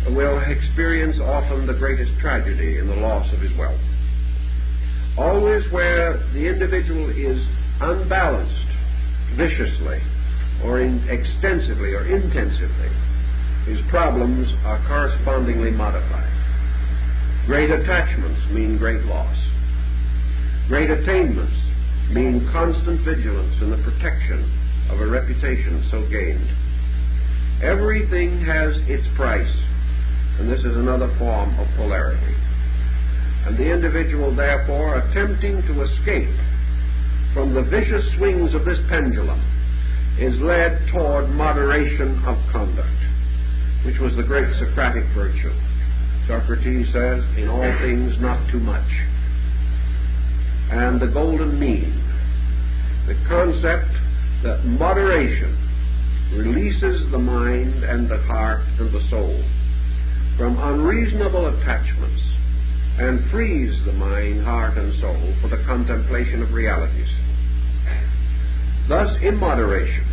will experience often the greatest tragedy in the loss of his wealth. Always where the individual is unbalanced viciously or extensively or intensively, his problems are correspondingly modified. Great attachments mean great loss. Great attainments mean constant vigilance in the protection of a reputation so gained. Everything has its price, and this is another form of polarity. And the individual, therefore, attempting to escape from the vicious swings of this pendulum is led toward moderation of conduct, which was the great Socratic virtue. Socrates says, in all things not too much. And the golden mean, the concept that moderation releases the mind and the heart and the soul from unreasonable attachments and frees the mind, heart, and soul for the contemplation of realities. Thus, immoderation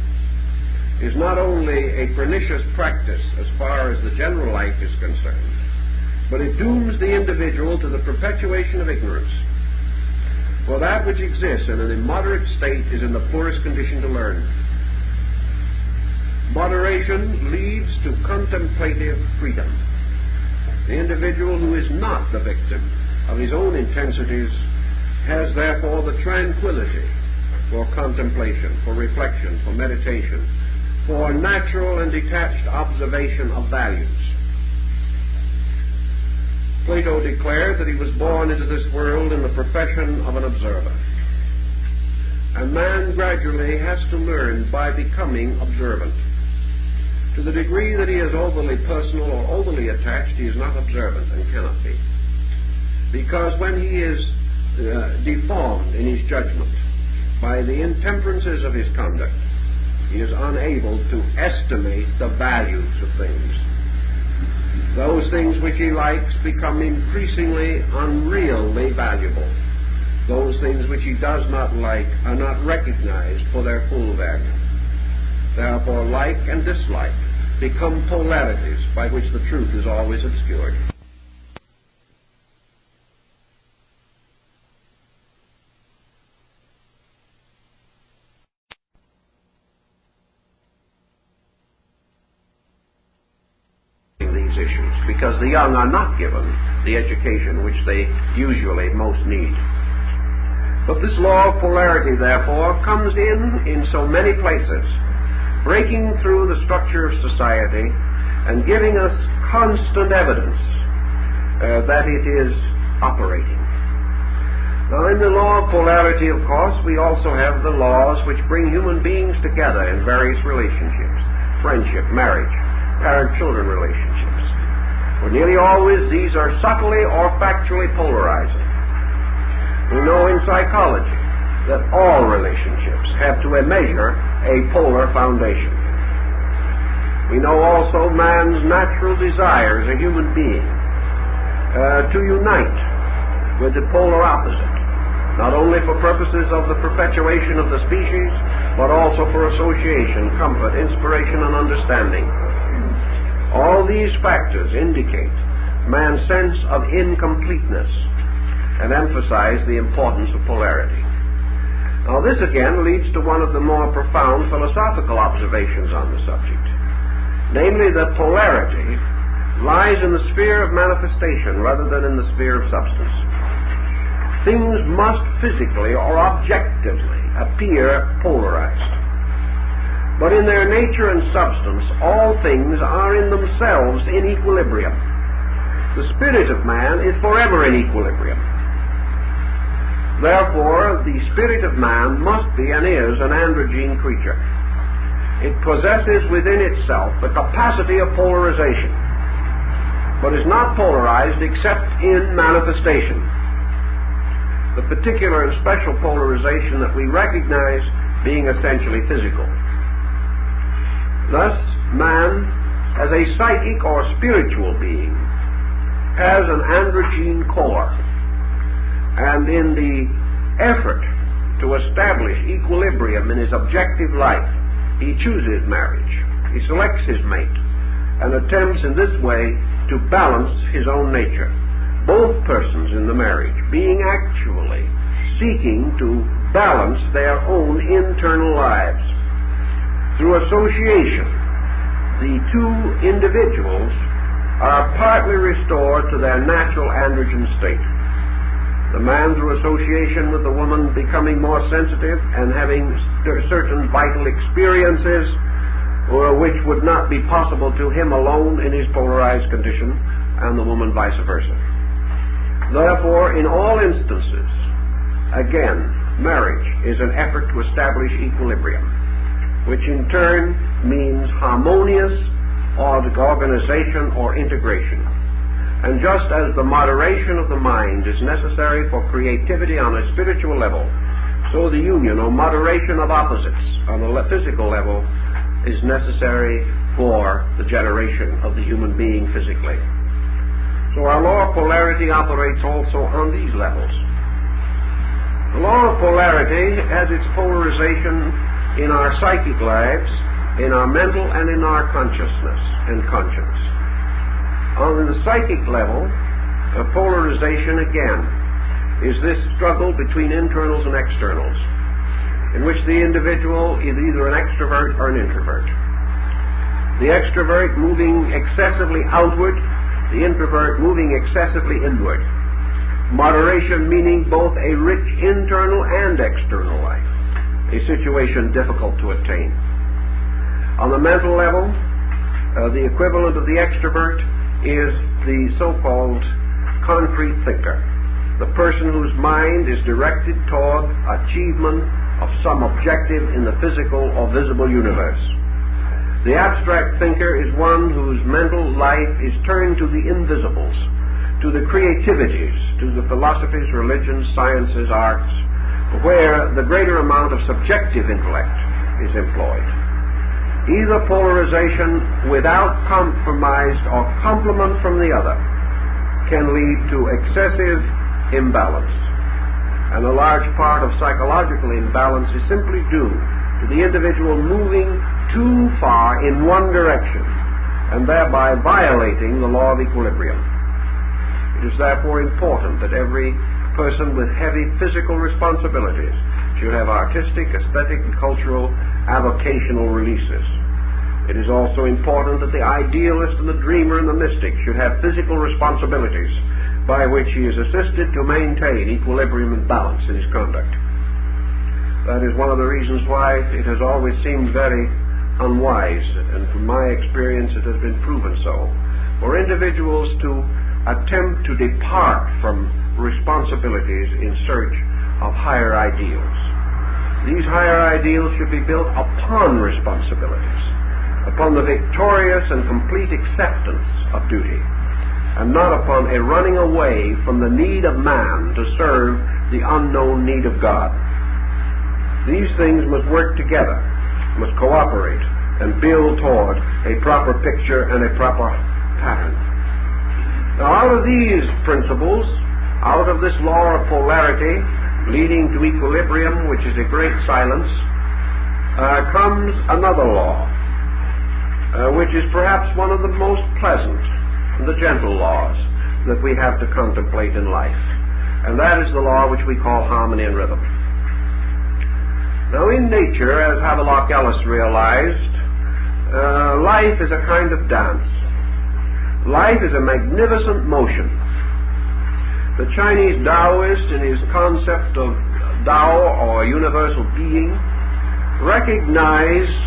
is not only a pernicious practice as far as the general life is concerned, but it dooms the individual to the perpetuation of ignorance. For that which exists in an immoderate state is in the poorest condition to learn. Moderation leads to contemplative freedom. The individual who is not the victim of his own intensities has therefore the tranquility for contemplation, for reflection, for meditation, for natural and detached observation of values. Plato declared that he was born into this world in the profession of an observer. And man gradually has to learn by becoming observant. To the degree that he is overly personal or overly attached, he is not observant and cannot be. Because when he is deformed in his judgment by the intemperances of his conduct, he is unable to estimate the values of things. Those things which he likes become increasingly unreally valuable. Those things which he does not like are not recognized for their full value. Therefore, like and dislike become polarities by which the truth is always obscured. These issues, because the young are not given the education which they usually most need. But this law of polarity, therefore, comes in so many places, breaking through the structure of society and giving us constant evidence that it is operating. Now, in the law of polarity, of course, we also have the laws which bring human beings together in various relationships: friendship, marriage, parent-children relationships. For nearly always these are subtly or factually polarizing. We know in psychology that all relationships have to a measure a polar foundation. We know also man's natural desire as a human being to unite with the polar opposite, not only for purposes of the perpetuation of the species, but also for association, comfort, inspiration, and understanding. All these factors indicate man's sense of incompleteness and emphasize the importance of polarity. Now, this again leads to one of the more profound philosophical observations on the subject, namely that polarity lies in the sphere of manifestation rather than in the sphere of substance. Things must physically or objectively appear polarized. But in their nature and substance, all things are in themselves in equilibrium. The spirit of man is forever in equilibrium. Therefore, the spirit of man must be and is an androgyne creature. It possesses within itself the capacity of polarization, but is not polarized except in manifestation. The particular and special polarization that we recognize being essentially physical. Thus, man, as a psychic or spiritual being, has an androgyne core, and in the effort to establish equilibrium in his objective life, he chooses marriage, he selects his mate, and attempts in this way to balance his own nature. Both persons in the marriage being actually seeking to balance their own internal lives. Through association, the two individuals are partly restored to their natural androgyne state. The man, through association with the woman, becoming more sensitive and having certain vital experiences which would not be possible to him alone in his polarized condition, and the woman vice versa. Therefore, in all instances, again, marriage is an effort to establish equilibrium, which in turn means harmonious organization or integration. And just as the moderation of the mind is necessary for creativity on a spiritual level, so the union or moderation of opposites on the physical level is necessary for the generation of the human being physically. So our law of polarity operates also on these levels. The law of polarity has its polarization in our psychic lives, in our mental, and in our consciousness and conscience. On the psychic level, a polarization again is this struggle between internals and externals, in which the individual is either an extrovert or an introvert. The extrovert moving excessively outward, the introvert moving excessively inward. Moderation meaning both a rich internal and external life, a situation difficult to attain. On the mental level, the equivalent of the extrovert is the so-called concrete thinker, the person whose mind is directed toward achievement of some objective in the physical or visible universe. The abstract thinker is one whose mental life is turned to the invisibles, to the creativities, to the philosophies, religions, sciences, arts, where the greater amount of subjective intellect is employed. Either polarization without compromise or complement from the other can lead to excessive imbalance. And a large part of psychological imbalance is simply due to the individual moving too far in one direction and thereby violating the law of equilibrium. It is therefore important that every person with heavy physical responsibilities should have artistic, aesthetic, and cultural avocational releases. It is also important that the idealist and the dreamer and the mystic should have physical responsibilities by which he is assisted to maintain equilibrium and balance in his conduct. That is one of the reasons why it has always seemed very unwise, and from my experience it has been proven so, for individuals to attempt to depart from responsibilities in search of higher ideals. These higher ideals should be built upon responsibilities, upon the victorious and complete acceptance of duty, and not upon a running away from the need of man to serve the unknown need of God. These things must work together, must cooperate, and build toward a proper picture and a proper pattern. Now, out of these principles, out of this law of polarity leading to equilibrium, which is a great silence, comes another law, which is perhaps one of the most pleasant and the gentle laws that we have to contemplate in life. And that is the law which we call harmony and rhythm. Now, in nature, as Havelock Ellis realized, life is a kind of dance. Life is a magnificent motion. The Chinese Taoist, in his concept of Tao, or universal being, recognized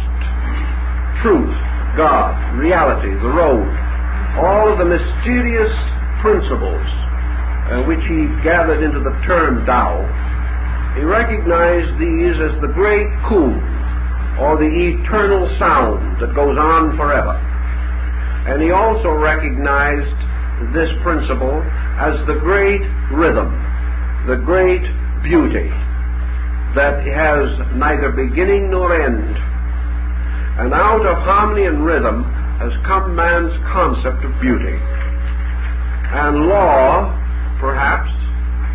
truth, God, reality, the road, all of the mysterious principles which he gathered into the term Tao. He recognized these as the great Kun, or the eternal sound that goes on forever. And he also recognized this principle as the great rhythm, the great beauty that has neither beginning nor end. And out of harmony and rhythm has come man's concept of beauty. And law, perhaps,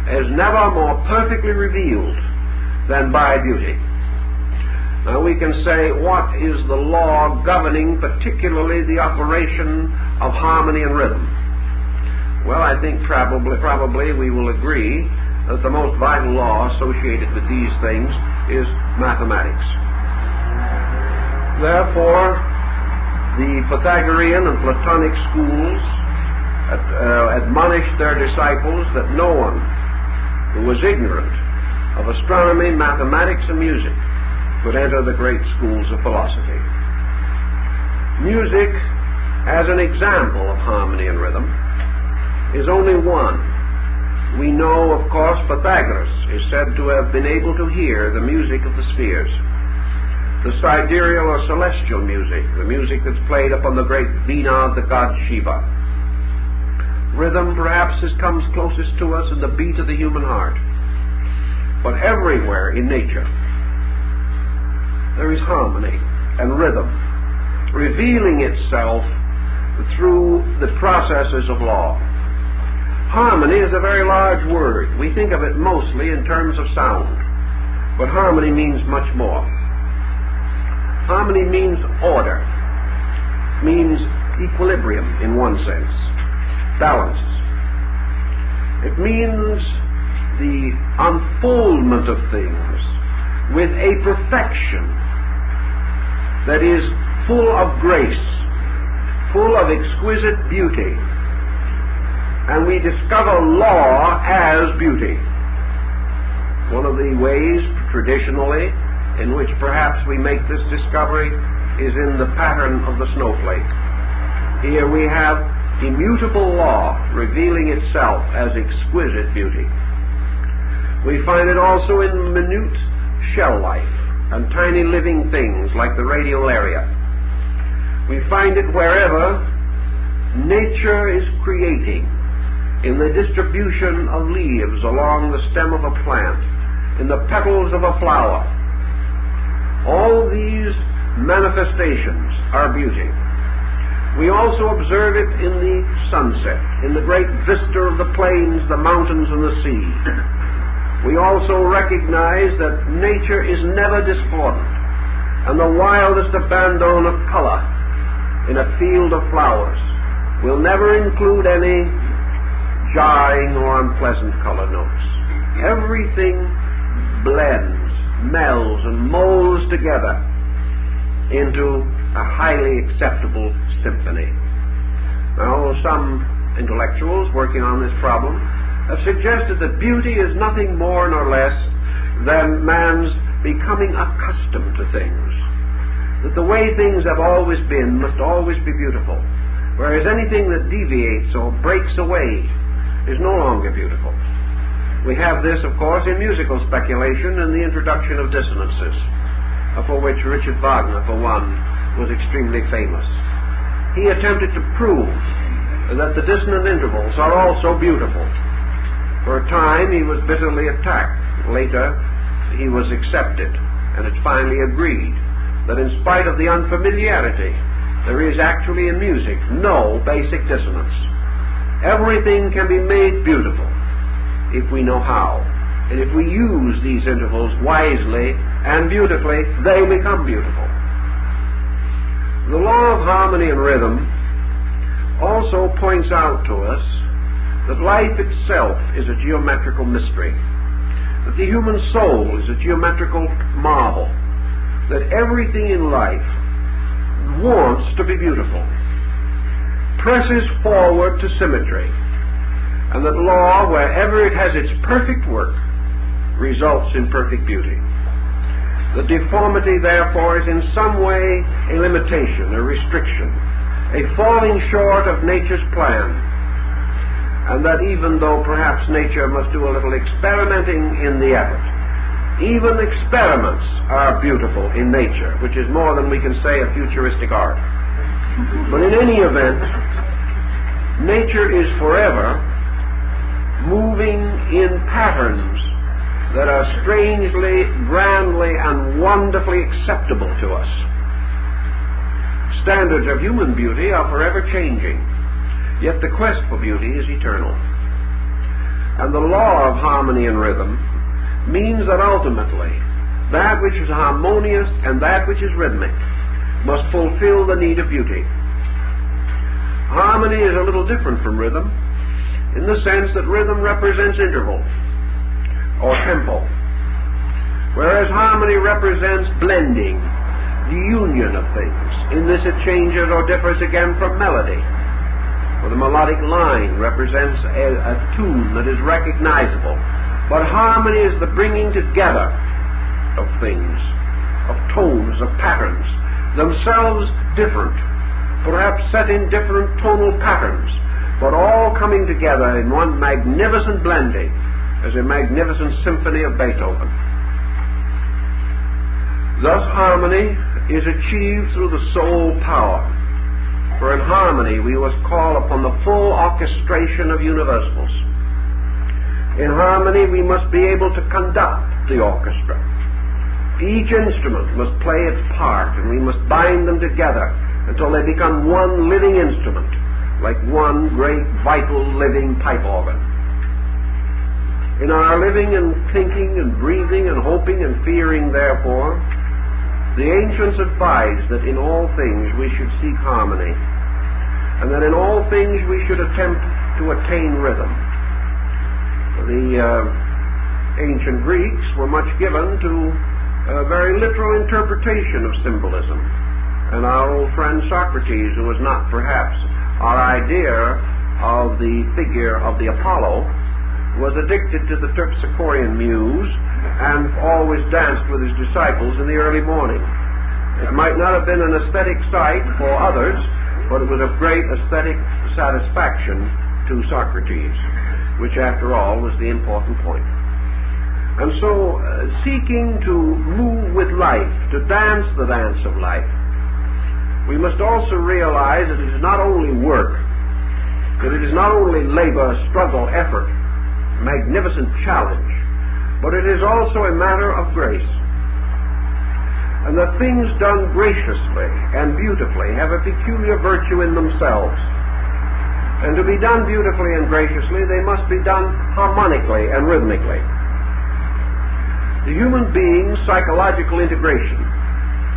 is never more perfectly revealed than by beauty. Now we can say, what is the law governing particularly the operation of harmony and rhythm? Well, I think probably we will agree that the most vital law associated with these things is mathematics. Therefore, the Pythagorean and Platonic schools admonished their disciples that no one who was ignorant of astronomy, mathematics, and music could enter the great schools of philosophy. Music, as an example of harmony and rhythm, is only one. We know, of course, Pythagoras is said to have been able to hear the music of the spheres, the sidereal or celestial music, the music that's played upon the great vina of the god Shiva. Rhythm, perhaps, comes closest to us in the beat of the human heart. But everywhere in nature, there is harmony and rhythm, revealing itself through the processes of law. Harmony is a very large word. We think of it mostly in terms of sound, but harmony means much more. Harmony means order, means equilibrium in one sense, balance. It means the unfoldment of things with a perfection that is full of grace, full of exquisite beauty. And we discover law as beauty. One of the ways, traditionally, in which perhaps we make this discovery is in the pattern of the snowflake. Here we have immutable law revealing itself as exquisite beauty. We find it also in minute shell life and tiny living things like the radial area. We find it wherever nature is creating, in the distribution of leaves along the stem of a plant, in the petals of a flower. All these manifestations are beauty. We also observe it in the sunset, in the great vista of the plains, the mountains, and the sea. We also recognize that nature is never discordant, and the wildest abandon of color in a field of flowers will never include any jarring or unpleasant color notes. Everything blends, melds, and molds together into a highly acceptable symphony. Now, some intellectuals working on this problem have suggested that beauty is nothing more nor less than man's becoming accustomed to things, that the way things have always been must always be beautiful, whereas anything that deviates or breaks away is no longer beautiful. We have this, of course, in musical speculation and the introduction of dissonances, for which Richard Wagner, for one, was extremely famous. He attempted to prove that the dissonant intervals are also beautiful. For a time he was bitterly attacked. Later he was accepted, and it's finally agreed that in spite of the unfamiliarity, there is actually in music no basic dissonance. Everything can be made beautiful if we know how. And if we use these intervals wisely and beautifully, they become beautiful. The law of harmony and rhythm also points out to us that life itself is a geometrical mystery, that the human soul is a geometrical marvel, that everything in life wants to be beautiful, presses forward to symmetry, and that law, wherever it has its perfect work, results in perfect beauty. The deformity, therefore, is in some way a limitation, a restriction, a falling short of nature's plan, and that even though perhaps nature must do a little experimenting in the effort, even experiments are beautiful in nature, which is more than we can say of futuristic art. But in any event, nature is forever moving in patterns that are strangely, grandly, and wonderfully acceptable to us. Standards of human beauty are forever changing, yet the quest for beauty is eternal. And the law of harmony and rhythm means that ultimately that which is harmonious and that which is rhythmic must fulfill the need of beauty. Harmony is a little different from rhythm in the sense that rhythm represents interval or tempo, whereas harmony represents blending, the union of things. In this it changes or differs again from melody, for the melodic line represents a tune that is recognizable, but harmony is the bringing together of things, of tones, of patterns, themselves different, perhaps set in different tonal patterns, but all coming together in one magnificent blending, as a magnificent symphony of Beethoven. Thus harmony is achieved through the soul power, for in harmony we must call upon the full orchestration of universals. In harmony we must be able to conduct the orchestra. Each instrument must play its part, and we must bind them together until they become one living instrument, like one great vital living pipe organ. In our living and thinking and breathing and hoping and fearing, therefore, the ancients advised that in all things we should seek harmony, and that in all things we should attempt to attain rhythm. The ancient Greeks were much given to a very literal interpretation of symbolism, and our old friend Socrates, who was not perhaps our idea of the figure of the Apollo, was addicted to the Terpsichorean muse and always danced with his disciples in the early morning. It might not have been an aesthetic sight for others, but it was of great aesthetic satisfaction to Socrates, which after all was the important point. And so, seeking to move with life, to dance the dance of life, we must also realize that it is not only work, that it is not only labor, struggle, effort, magnificent challenge, but it is also a matter of grace. And that things done graciously and beautifully have a peculiar virtue in themselves. And to be done beautifully and graciously, they must be done harmonically and rhythmically. The human being's psychological integration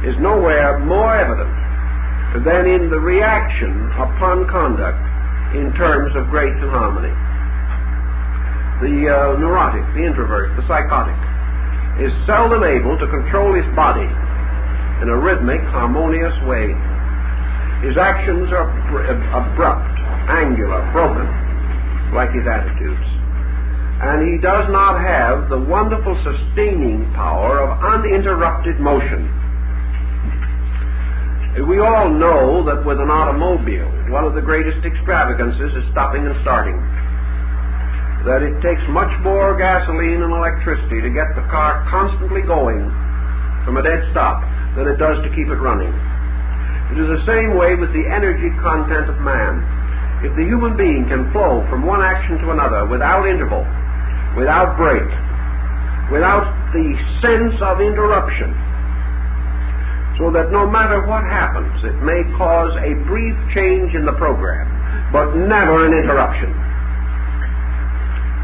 is nowhere more evident than in the reaction upon conduct in terms of grace and harmony. The neurotic, the introvert, the psychotic, is seldom able to control his body in a rhythmic, harmonious way. His actions are abrupt, angular, broken, like his attitudes. And he does not have the wonderful sustaining power of uninterrupted motion. We all know that with an automobile, one of the greatest extravagances is stopping and starting. That it takes much more gasoline and electricity to get the car constantly going from a dead stop than it does to keep it running. It is the same way with the energy content of man. If the human being can flow from one action to another without interval, without break, without the sense of interruption, so that no matter what happens, it may cause a brief change in the program, but never an interruption,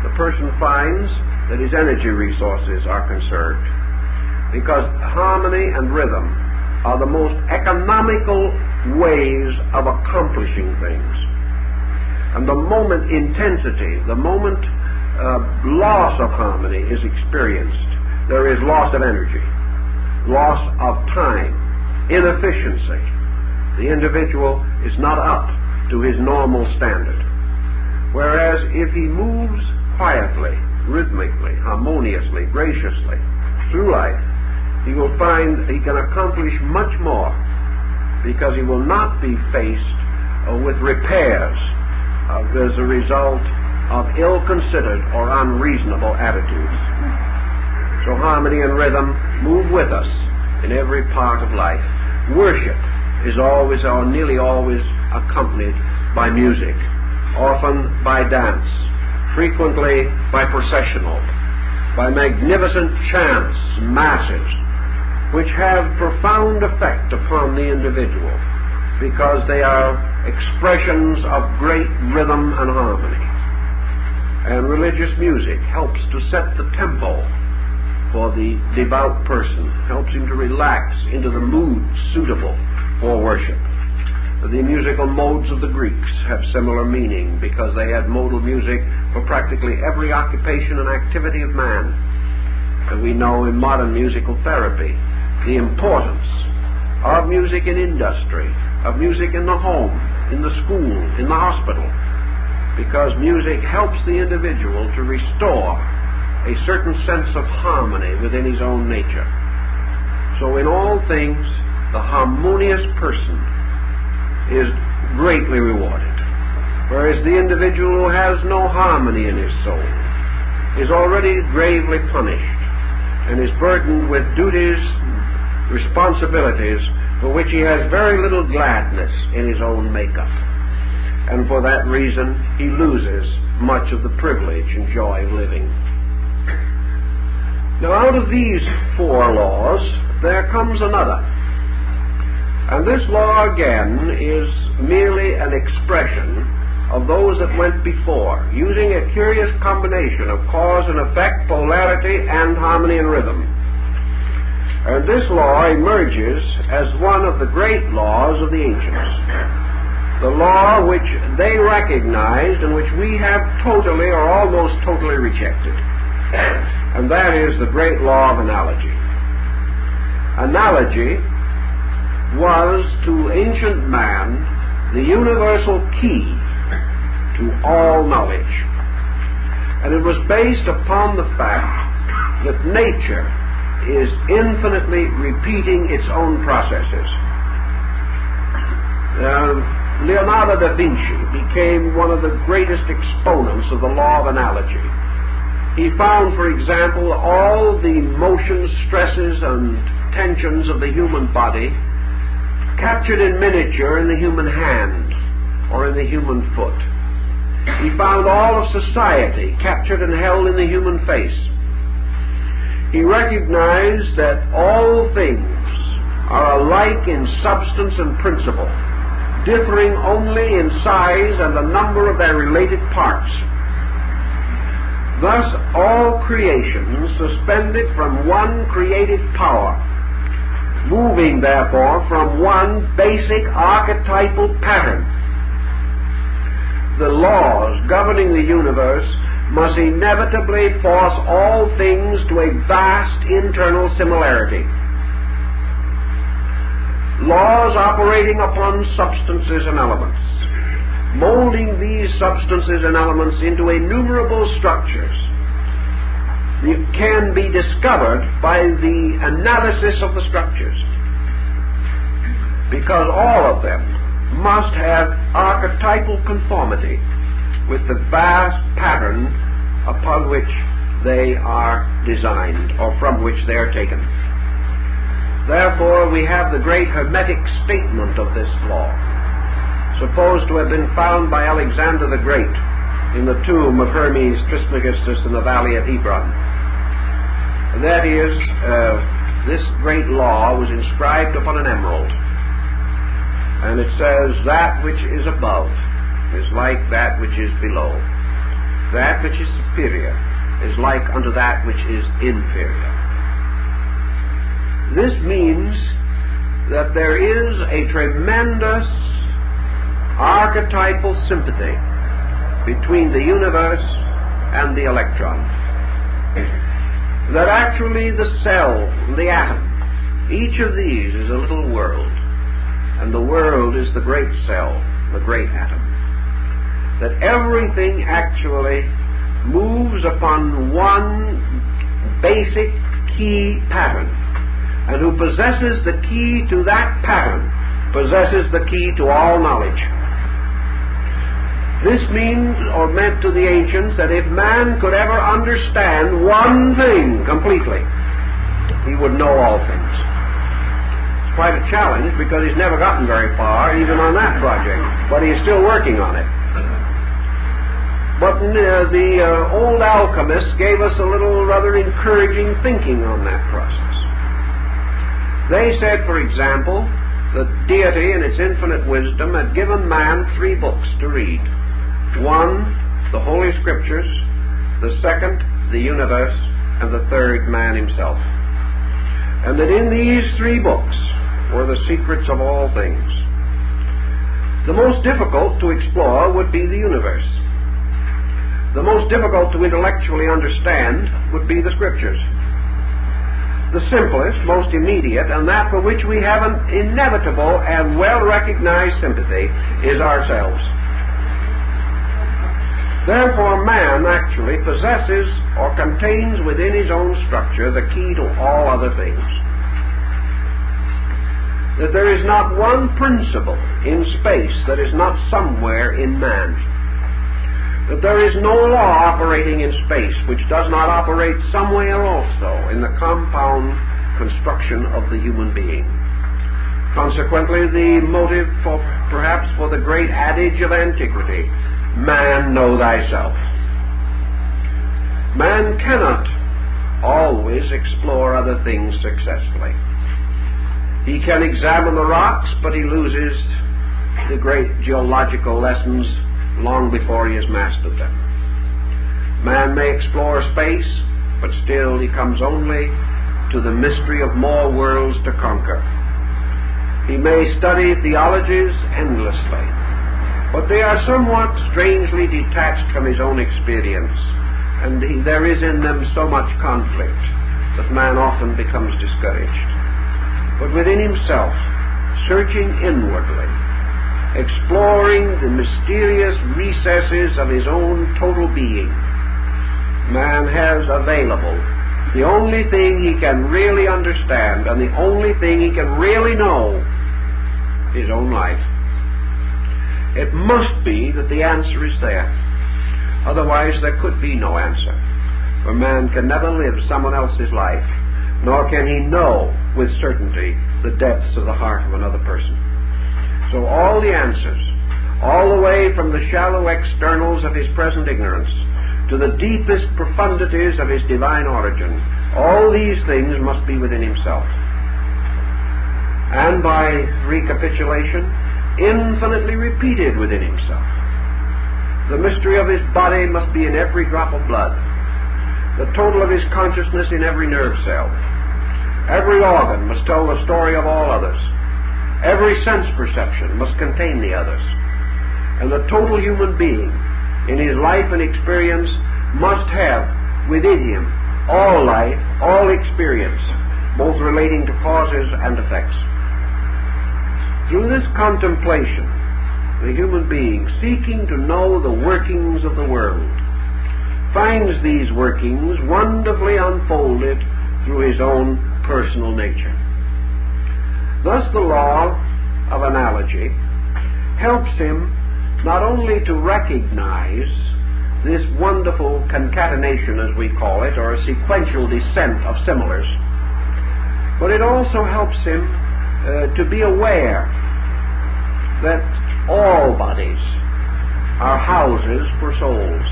the person finds that his energy resources are conserved, because harmony and rhythm are the most economical ways of accomplishing things. And the moment intensity, the moment loss of harmony is experienced, there is loss of energy, loss of time, inefficiency. The individual is not up to his normal standard. Whereas if he moves quietly, rhythmically, harmoniously, graciously through life, he will find he can accomplish much more, because he will not be faced with repairs as a result of ill-considered or unreasonable attitudes. So harmony and rhythm move with us in every part of life. Worship is always or nearly always accompanied by music, often by dance, frequently by processional, by magnificent chants, masses, which have profound effect upon the individual, because they are expressions of great rhythm and harmony. And religious music helps to set the tempo for the devout person, helps him to relax into the mood suitable for worship. The musical modes of the Greeks have similar meaning, because they had modal music for practically every occupation and activity of man. And we know in modern musical therapy the importance of music in industry, of music in the home, in the school, in the hospital, because music helps the individual to restore a certain sense of harmony within his own nature. So in all things, the harmonious person is greatly rewarded, whereas the individual who has no harmony in his soul is already gravely punished and is burdened with duties, responsibilities for which he has very little gladness in his own makeup. And for that reason, he loses much of the privilege and joy of living. Now, out of these four laws, there comes another. And this law, again, is merely an expression of those that went before, using a curious combination of cause and effect, polarity, and harmony and rhythm. And this law emerges as one of the great laws of the ancients, the law which they recognized and which we have totally or almost totally rejected. And that is the great law of analogy. Analogy was to ancient man the universal key to all knowledge. And it was based upon the fact that nature is infinitely repeating its own processes. Leonardo da Vinci became one of the greatest exponents of the law of analogy. He found, for example, all the motions, stresses, and tensions of the human body captured in miniature in the human hand or in the human foot. He found all of society captured and held in the human face. He recognized that all things are alike in substance and principle, differing only in size and the number of their related parts. Thus, all creation suspended from one creative power, moving, therefore, from one basic archetypal pattern. The laws governing the universe must inevitably force all things to a vast internal similarity. Laws operating upon substances and elements, molding these substances and elements into innumerable structures, can be discovered by the analysis of the structures. because all of them must have archetypal conformity with the vast pattern upon which they are designed, or from which they are taken. Therefore, we have the great Hermetic statement of this law, supposed to have been found by Alexander the Great in the tomb of Hermes Trismegistus in the valley of Hebron. And that is, this great law was inscribed upon an emerald. And it says, that which is above is like that which is below. That which is superior is like unto that which is inferior. This means that there is a tremendous archetypal sympathy between the universe and the electron. That actually the cell, the atom, each of these is a little world, and the world is the great cell, the great atom. That everything actually moves upon one basic key pattern, and who possesses the key to that pattern possesses the key to all knowledge. This means, or meant to the ancients, that if man could ever understand one thing completely, he would know all things. It's quite a challenge, because he's never gotten very far, even on that project, but he's still working on it. But the old alchemists gave us a little rather encouraging thinking on that process. They said, for example, that deity in its infinite wisdom had given man 3 books to read. 1, the Holy Scriptures; the 2nd, the universe; and the 3rd, man himself. And that in these 3 books were the secrets of all things. The most difficult to explore would be the universe. The most difficult to intellectually understand would be the Scriptures. The simplest, most immediate, and that for which we have an inevitable and well-recognized sympathy is ourselves. Therefore, man actually possesses or contains within his own structure the key to all other things. That there is not one principle in space that is not somewhere in man. That there is no law operating in space which does not operate somewhere also in the compound construction of the human being. Consequently, the motive perhaps for the great adage of antiquity, man, know thyself. Man cannot always explore other things successfully. He can examine the rocks, but he loses the great geological lessons long before he has mastered them. Man may explore space, but still he comes only to the mystery of more worlds to conquer. He may study theologies endlessly, but they are somewhat strangely detached from his own experience, and there is in them so much conflict that man often becomes discouraged. But within himself, searching inwardly, exploring the mysterious recesses of his own total being, man has available the only thing he can really understand and the only thing he can really know, his own life. It must be that the answer is there. Otherwise there could be no answer. For man can never live someone else's life, nor can he know with certainty the depths of the heart of another person. So all the answers, all the way from the shallow externals of his present ignorance to the deepest profundities of his divine origin, all these things must be within himself. And by recapitulation, infinitely repeated within himself. The mystery of his body must be in every drop of blood, the total of his consciousness in every nerve cell. Every organ must tell the story of all others. Every sense perception must contain the others. And the total human being, in his life and experience, must have within him all life, all experience, both relating to causes and effects. Through this contemplation, the human being, seeking to know the workings of the world, finds these workings wonderfully unfolded through his own personal nature. Thus the law of analogy helps him not only to recognize this wonderful concatenation, as we call it, or a sequential descent of similars, but it also helps him to be aware that all bodies are houses for souls.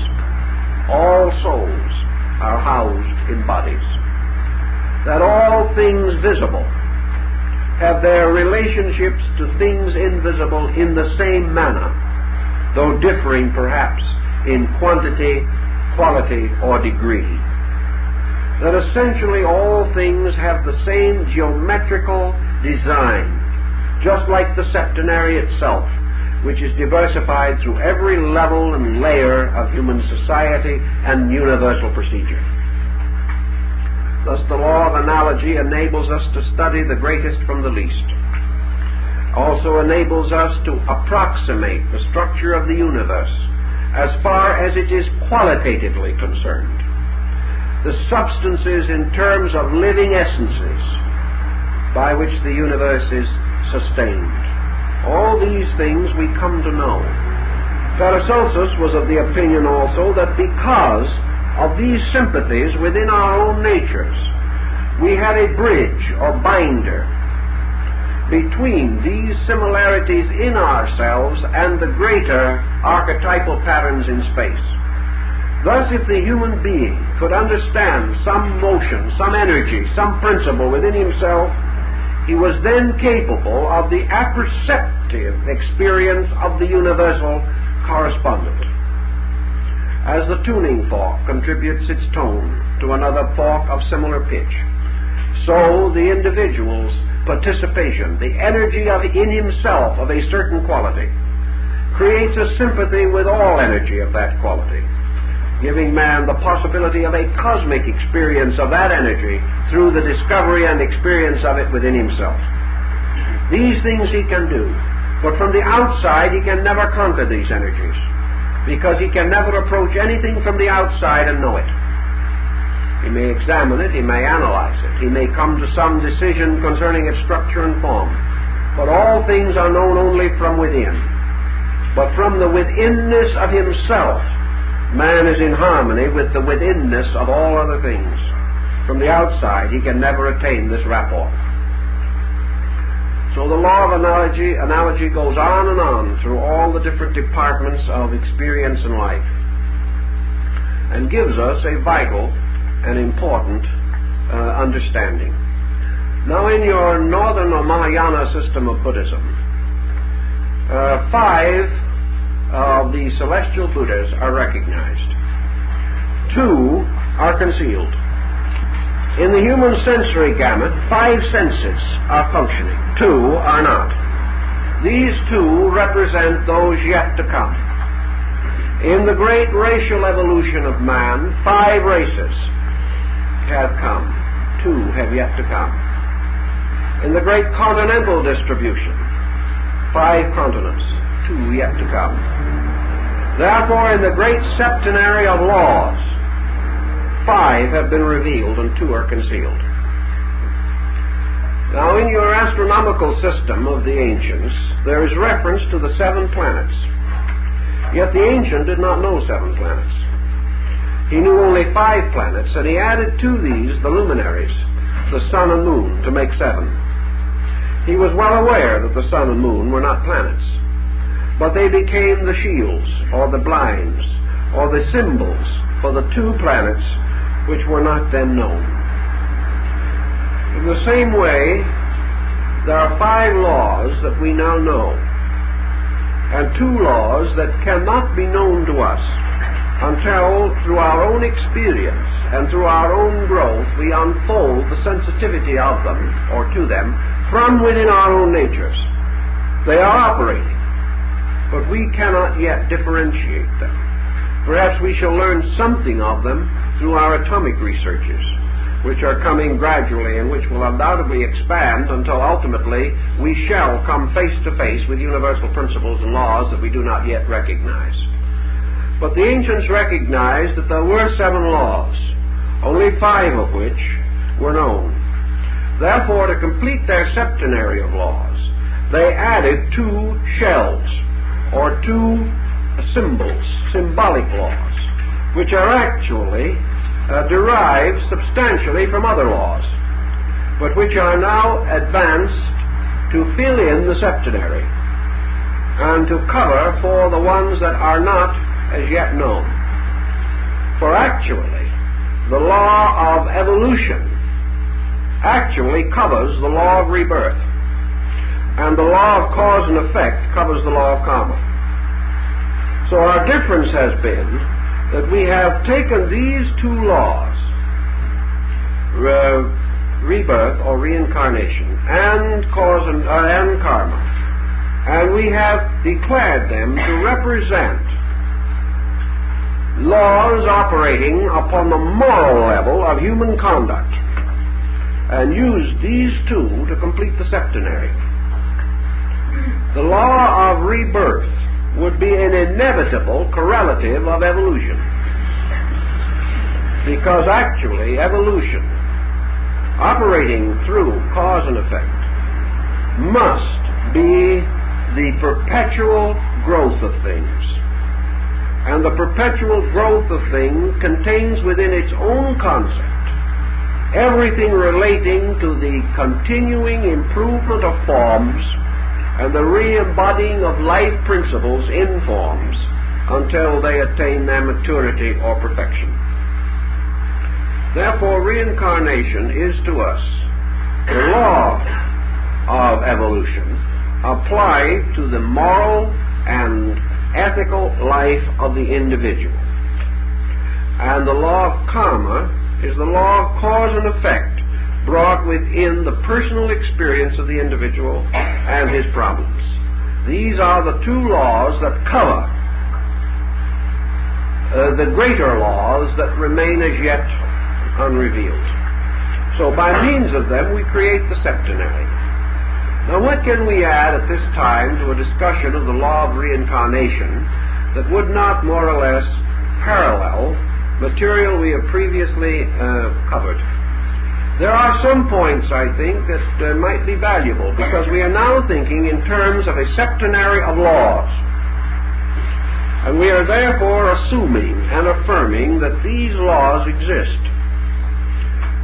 All souls are housed in bodies. That all things visible have their relationships to things invisible in the same manner, though differing perhaps in quantity, quality, or degree. That essentially all things have the same geometrical design, just like the septenary itself, which is diversified through every level and layer of human society and universal procedure. Thus the law of analogy enables us to study the greatest from the least. Also enables us to approximate the structure of the universe as far as it is qualitatively concerned. The substances in terms of living essences by which the universe is sustained. All these things we come to know. Paracelsus was of the opinion also that because of these sympathies within our own natures, we had a bridge or binder between these similarities in ourselves and the greater archetypal patterns in space. Thus, if the human being could understand some motion, some energy, some principle within himself, he was then capable of the apperceptive experience of the universal correspondent. As the tuning fork contributes its tone to another fork of similar pitch, so the individual's participation, the energy in himself of a certain quality, creates a sympathy with all energy of that quality, giving man the possibility of a cosmic experience of that energy through the discovery and experience of it within himself. These things he can do, but from the outside he can never conquer these energies, because he can never approach anything from the outside and know it. He may examine it, he may analyze it, he may come to some decision concerning its structure and form, but all things are known only from within. But from the withinness of himself, man is in harmony with the withinness of all other things. From the outside, he can never attain this rapport. So the law of analogy goes on and on through all the different departments of experience and life, and gives us a vital and important understanding. Now, in your Northern or Mahayana system of Buddhism, 5 of the celestial Buddhas are recognized. 2 are concealed. In the human sensory gamut, 5 senses are functioning. 2 are not. These 2 represent those yet to come. In the great racial evolution of man, 5 races have come. 2 have yet to come. In the great continental distribution, 5 continents, 2 yet to come. Therefore, in the great septenary of laws, 5 have been revealed and 2 are concealed. Now, in your astronomical system of the ancients, there is reference to the 7 planets. Yet the ancient did not know 7 planets. He knew only 5 planets, and he added to these the luminaries, the sun and moon, to make 7. He was well aware that the sun and moon were not planets, but they became the shields, or the blinds, or the symbols for the 2 planets which were not then known. In the same way, there are 5 laws that we now know, and 2 laws that cannot be known to us until, through our own experience and through our own growth, we unfold the sensitivity of them, or to them, from within our own natures. They are operating, but we cannot yet differentiate them. Perhaps we shall learn something of them through our atomic researches, which are coming gradually and which will undoubtedly expand until ultimately we shall come face to face with universal principles and laws that we do not yet recognize. But the ancients recognized that there were 7 laws, only 5 of which were known. Therefore, to complete their septenary of laws, they added two shells, or two symbols, symbolic laws, which are actually derived substantially from other laws, but which are now advanced to fill in the septenary and to cover for the ones that are not as yet known. For actually, the law of evolution actually covers the law of rebirth, and the law of cause and effect covers the law of karma. So our difference has been that we have taken these two laws, rebirth or reincarnation, and cause and karma, and we have declared them to represent laws operating upon the moral level of human conduct, and use these two to complete the septenary. The law of rebirth would be an inevitable correlative of evolution, because actually evolution, operating through cause and effect, must be the perpetual growth of things. And the perpetual growth of things contains within its own concept everything relating to the continuing improvement of forms and the re-embodying of life principles in forms until they attain their maturity or perfection. Therefore, reincarnation is to us the law of evolution applied to the moral and ethical life of the individual. And the law of karma is the law of cause and effect brought within the personal experience of the individual and his problems. These are the two laws that cover the greater laws that remain as yet unrevealed. So by means of them we create the septenary. Now what can we add at this time to a discussion of the law of reincarnation that would not more or less parallel material we have previously covered? There are some points, I think, that might be valuable, because we are now thinking in terms of a septenary of laws. And we are therefore assuming and affirming that these laws exist,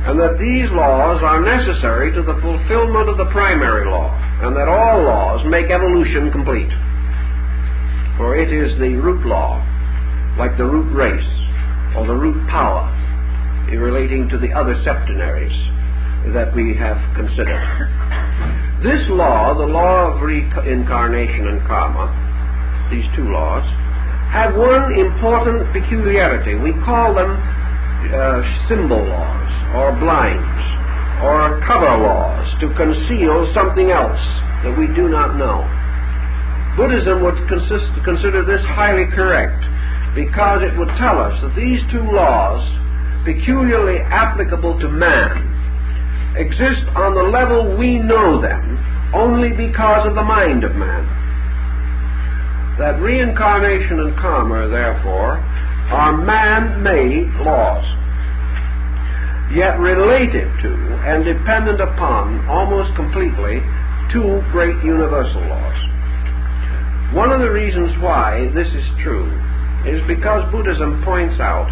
and that these laws are necessary to the fulfillment of the primary law, and that all laws make evolution complete. For it is the root law, like the root race, or the root power, relating to the other septenaries that we have considered. This law, the law of reincarnation and karma, these two laws, have one important peculiarity. We call them symbol laws, or blinds, or cover laws, to conceal something else that we do not know. Buddhism would consider this highly correct, because it would tell us that these two laws, peculiarly applicable to man, exist on the level we know them only because of the mind of man. That reincarnation and karma, therefore, are man-made laws, yet related to and dependent upon almost completely two great universal laws. One of the reasons why this is true is because Buddhism points out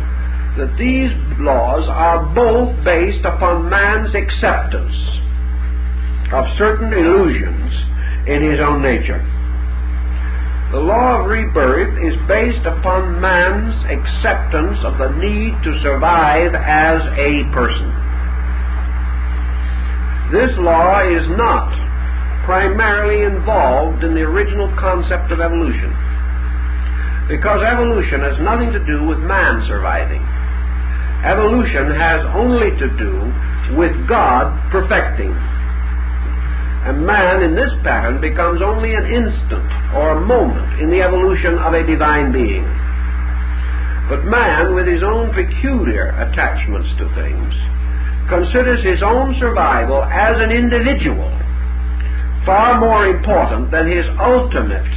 that these laws are both based upon man's acceptance of certain illusions in his own nature. The law of rebirth is based upon man's acceptance of the need to survive as a person. This law is not primarily involved in the original concept of evolution, because evolution has nothing to do with man surviving. Evolution has only to do with God perfecting. And man in this pattern becomes only an instant or a moment in the evolution of a divine being. But man, with his own peculiar attachments to things, considers his own survival as an individual far more important than his ultimate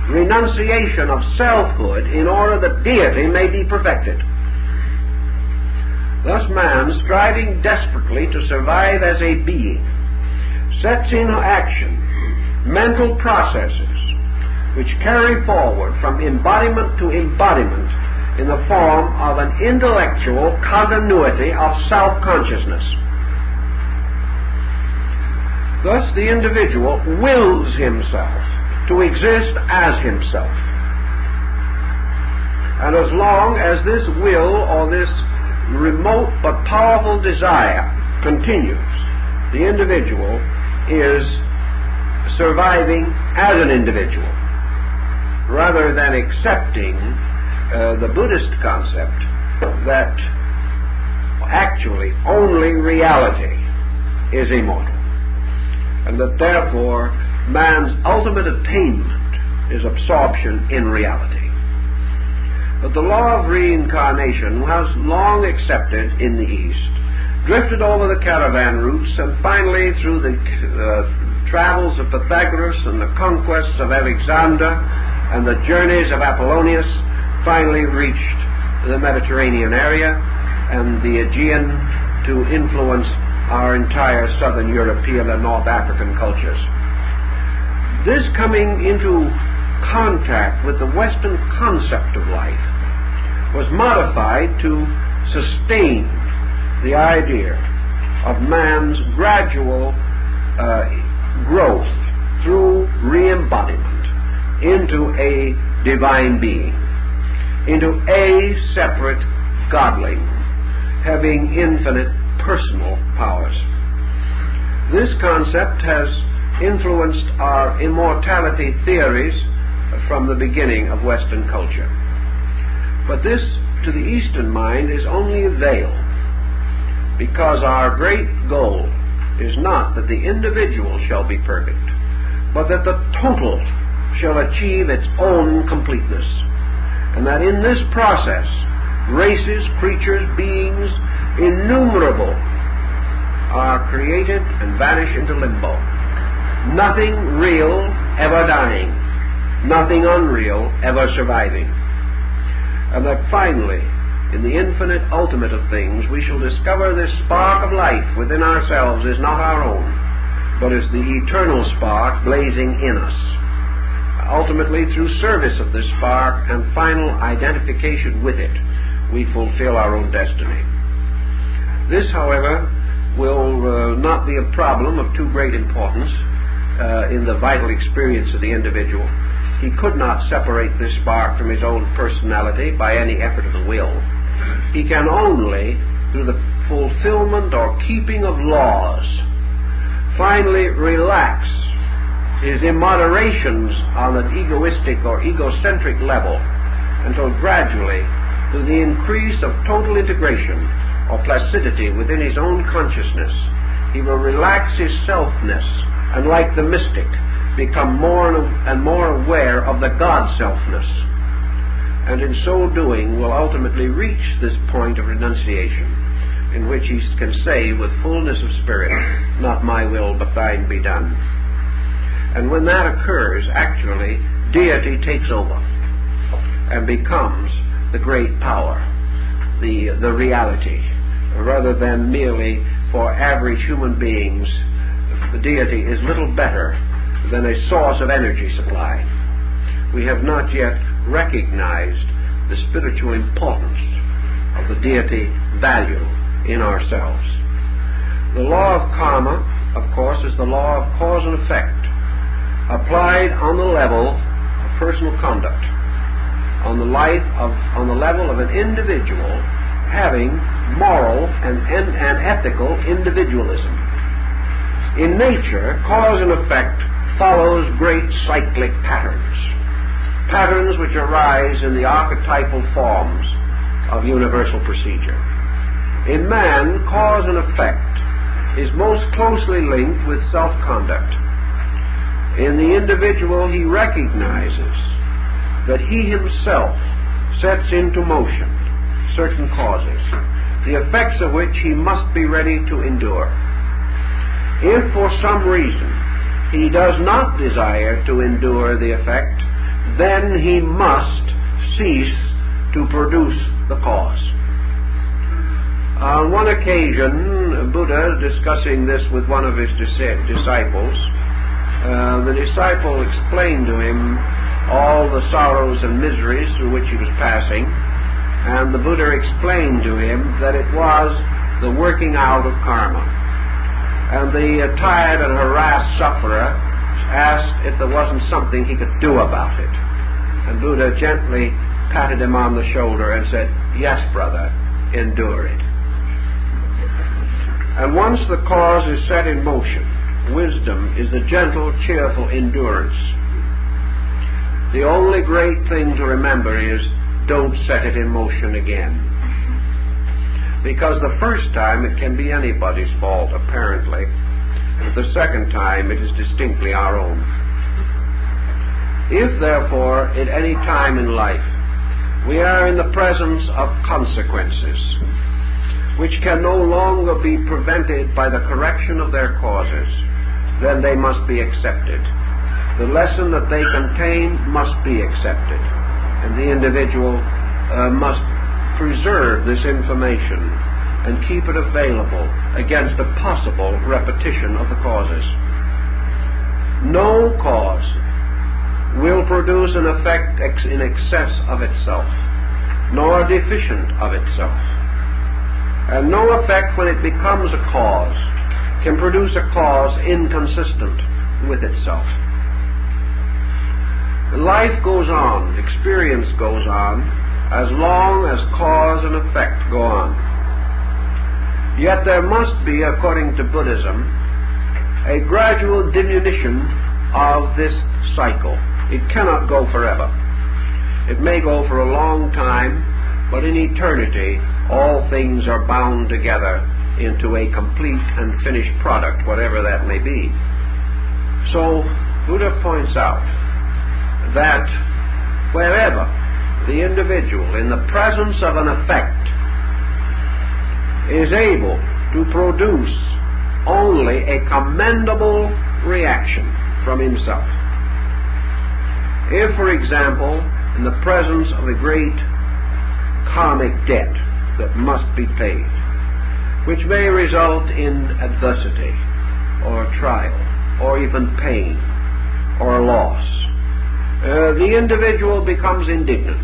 renunciation of selfhood in order that deity may be perfected. Thus man, striving desperately to survive as a being, sets into action mental processes which carry forward from embodiment to embodiment in the form of an intellectual continuity of self-consciousness. Thus, the individual wills himself to exist as himself. And as long as this will or this remote but powerful desire continues, the individual is surviving as an individual, rather than accepting the Buddhist concept that actually only reality is immortal, and that therefore man's ultimate attainment is absorption in reality. But the law of reincarnation was long accepted in the East, drifted over the caravan routes, and finally through the travels of Pythagoras and the conquests of Alexander and the journeys of Apollonius, finally reached the Mediterranean area and the Aegean to influence our entire southern European and North African cultures. This coming into contact with the Western concept of life was modified to sustain the idea of man's gradual growth through re-embodiment into a divine being, into a separate godling, having infinite personal powers. This concept has influenced our immortality theories from the beginning of Western culture. But this, to the Eastern mind, is only a veil, because our great goal is not that the individual shall be perfect, but that the total shall achieve its own completeness, and that in this process races, creatures, beings innumerable are created and vanish into limbo. Nothing real ever dying, nothing unreal ever surviving. And that finally, in the infinite ultimate of things, we shall discover this spark of life within ourselves is not our own, but is the eternal spark blazing in us. Ultimately, through service of this spark and final identification with it, we fulfill our own destiny. This, however, will not be a problem of too great importance in the vital experience of the individual. He could not separate this spark from his own personality by any effort of the will. He can only, through the fulfillment or keeping of laws, finally relax his immoderations on an egoistic or egocentric level until gradually, through the increase of total integration or placidity within his own consciousness, he will relax his selfness and, like the mystic, become more and more aware of the God-selfness, and in so doing will ultimately reach this point of renunciation in which he can say with fullness of spirit, "Not my will, but thine be done." And when that occurs, actually, deity takes over and becomes the great power, the reality, rather than merely for average human beings. The deity is little better than a source of energy supply. We have not yet recognized the spiritual importance of the deity value in ourselves. The law of karma, of course, is the law of cause and effect, applied on the level of personal conduct, on the level of an individual having moral and ethical individualism. In nature, cause and effect follows great cyclic patterns which arise in the archetypal forms of universal procedure. In man, cause and effect is most closely linked with self-conduct. In the individual, he recognizes that he himself sets into motion certain causes, the effects of which he must be ready to endure. If for some reason he does not desire to endure the effect, then he must cease to produce the cause. On one occasion, Buddha, discussing this with one of his disciples, the disciple explained to him all the sorrows and miseries through which he was passing, and the Buddha explained to him that it was the working out of karma. And the tired and harassed sufferer asked if there wasn't something he could do about it. And Buddha gently patted him on the shoulder and said, "Yes, brother, endure it." And once the cause is set in motion, wisdom is the gentle, cheerful endurance. The only great thing to remember is, don't set it in motion again. Because the first time it can be anybody's fault, apparently, and the second time it is distinctly our own. If, therefore, at any time in life we are in the presence of consequences which can no longer be prevented by the correction of their causes, then they must be accepted. The lesson that they contain must be accepted, and the individual must preserve this information and keep it available against a possible repetition of the causes. No cause will produce an effect in excess of itself, nor deficient of itself. And no effect, when it becomes a cause, can produce a cause inconsistent with itself. Life goes on, experience goes on, as long as cause and effect go on. Yet there must be, according to Buddhism, a gradual diminution of this cycle. It cannot go forever. It may go for a long time, but in eternity all things are bound together into a complete and finished product, whatever that may be. So Buddha points out that wherever the individual, in the presence of an effect, is able to produce only a commendable reaction from himself. If, for example, in the presence of a great karmic debt that must be paid, which may result in adversity or trial or even pain or loss, the individual becomes indignant,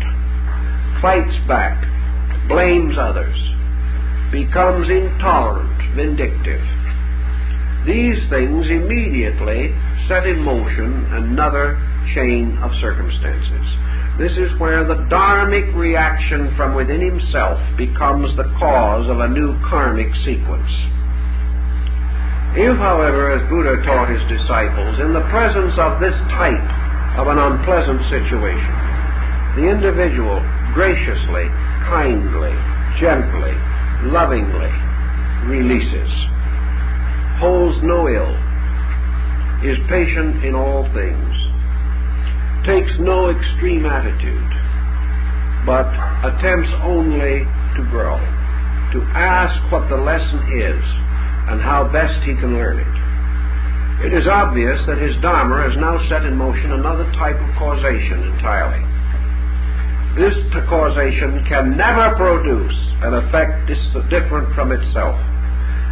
fights back, blames others, becomes intolerant, vindictive. These things immediately set in motion another chain of circumstances. This is where the dharmic reaction from within himself becomes the cause of a new karmic sequence. If, however, as Buddha taught his disciples, in the presence of this type of an unpleasant situation, the individual graciously, kindly, gently, lovingly releases, holds no ill, is patient in all things, takes no extreme attitude, but attempts only to grow, to ask what the lesson is and how best he can learn it. It is obvious that his Dharma has now set in motion another type of causation entirely. This causation can never produce an effect different from itself.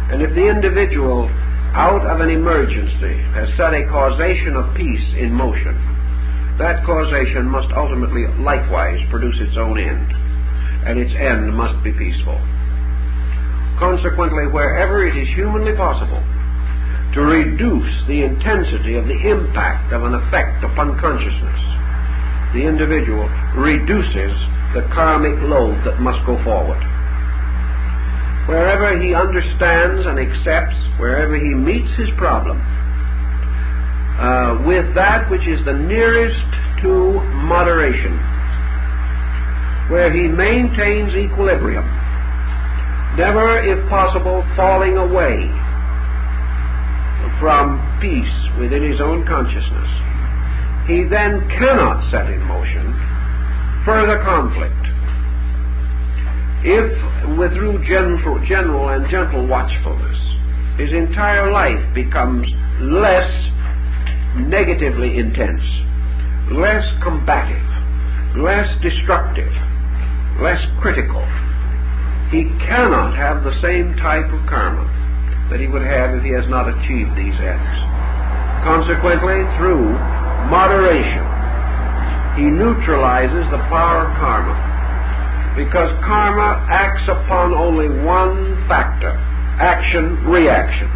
And if the individual, out of an emergency, has set a causation of peace in motion, that causation must ultimately likewise produce its own end, and its end must be peaceful. Consequently, wherever it is humanly possible to reduce the intensity of the impact of an effect upon consciousness, the individual reduces the karmic load that must go forward. Wherever he understands and accepts, wherever he meets his problem, with that which is the nearest to moderation, where he maintains equilibrium, never, if possible, falling away from peace within his own consciousness, he then cannot set in motion further conflict. If, through general and gentle watchfulness, his entire life becomes less negatively intense, less combative, less destructive, less critical, he cannot have the same type of karma that he would have if he has not achieved these ends. Consequently, through moderation, he neutralizes the power of karma, because karma acts upon only one factor: action-reaction.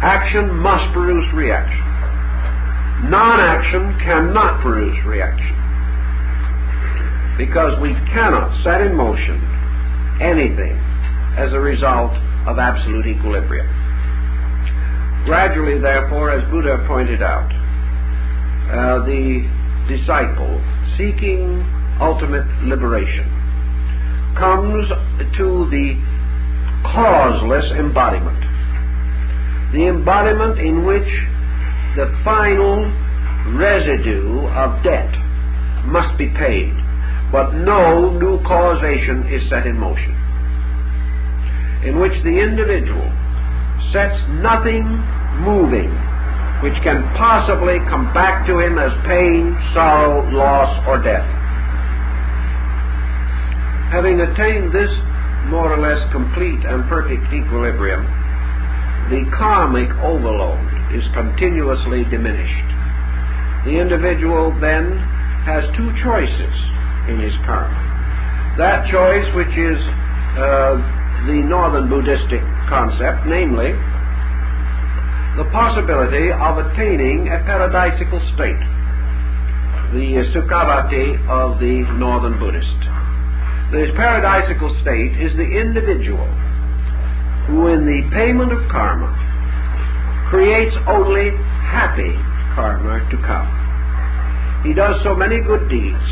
Action must produce reaction. Non-action cannot produce reaction, because we cannot set in motion anything as a result of absolute equilibrium. Gradually, therefore, as Buddha pointed out, the disciple, seeking ultimate liberation, comes to the causeless embodiment, the embodiment in which the final residue of debt must be paid, but no new causation is set in motion, in which the individual sets nothing moving which can possibly come back to him as pain, sorrow, loss, or death. Having attained this more or less complete and perfect equilibrium, the karmic overload is continuously diminished. The individual then has two choices in his karma. That choice, which is the northern Buddhistic concept, namely the possibility of attaining a paradisical state, the sukhavati of the northern Buddhist. This paradisical state is the individual who, in the payment of karma, creates only happy karma to come. He does so many good deeds.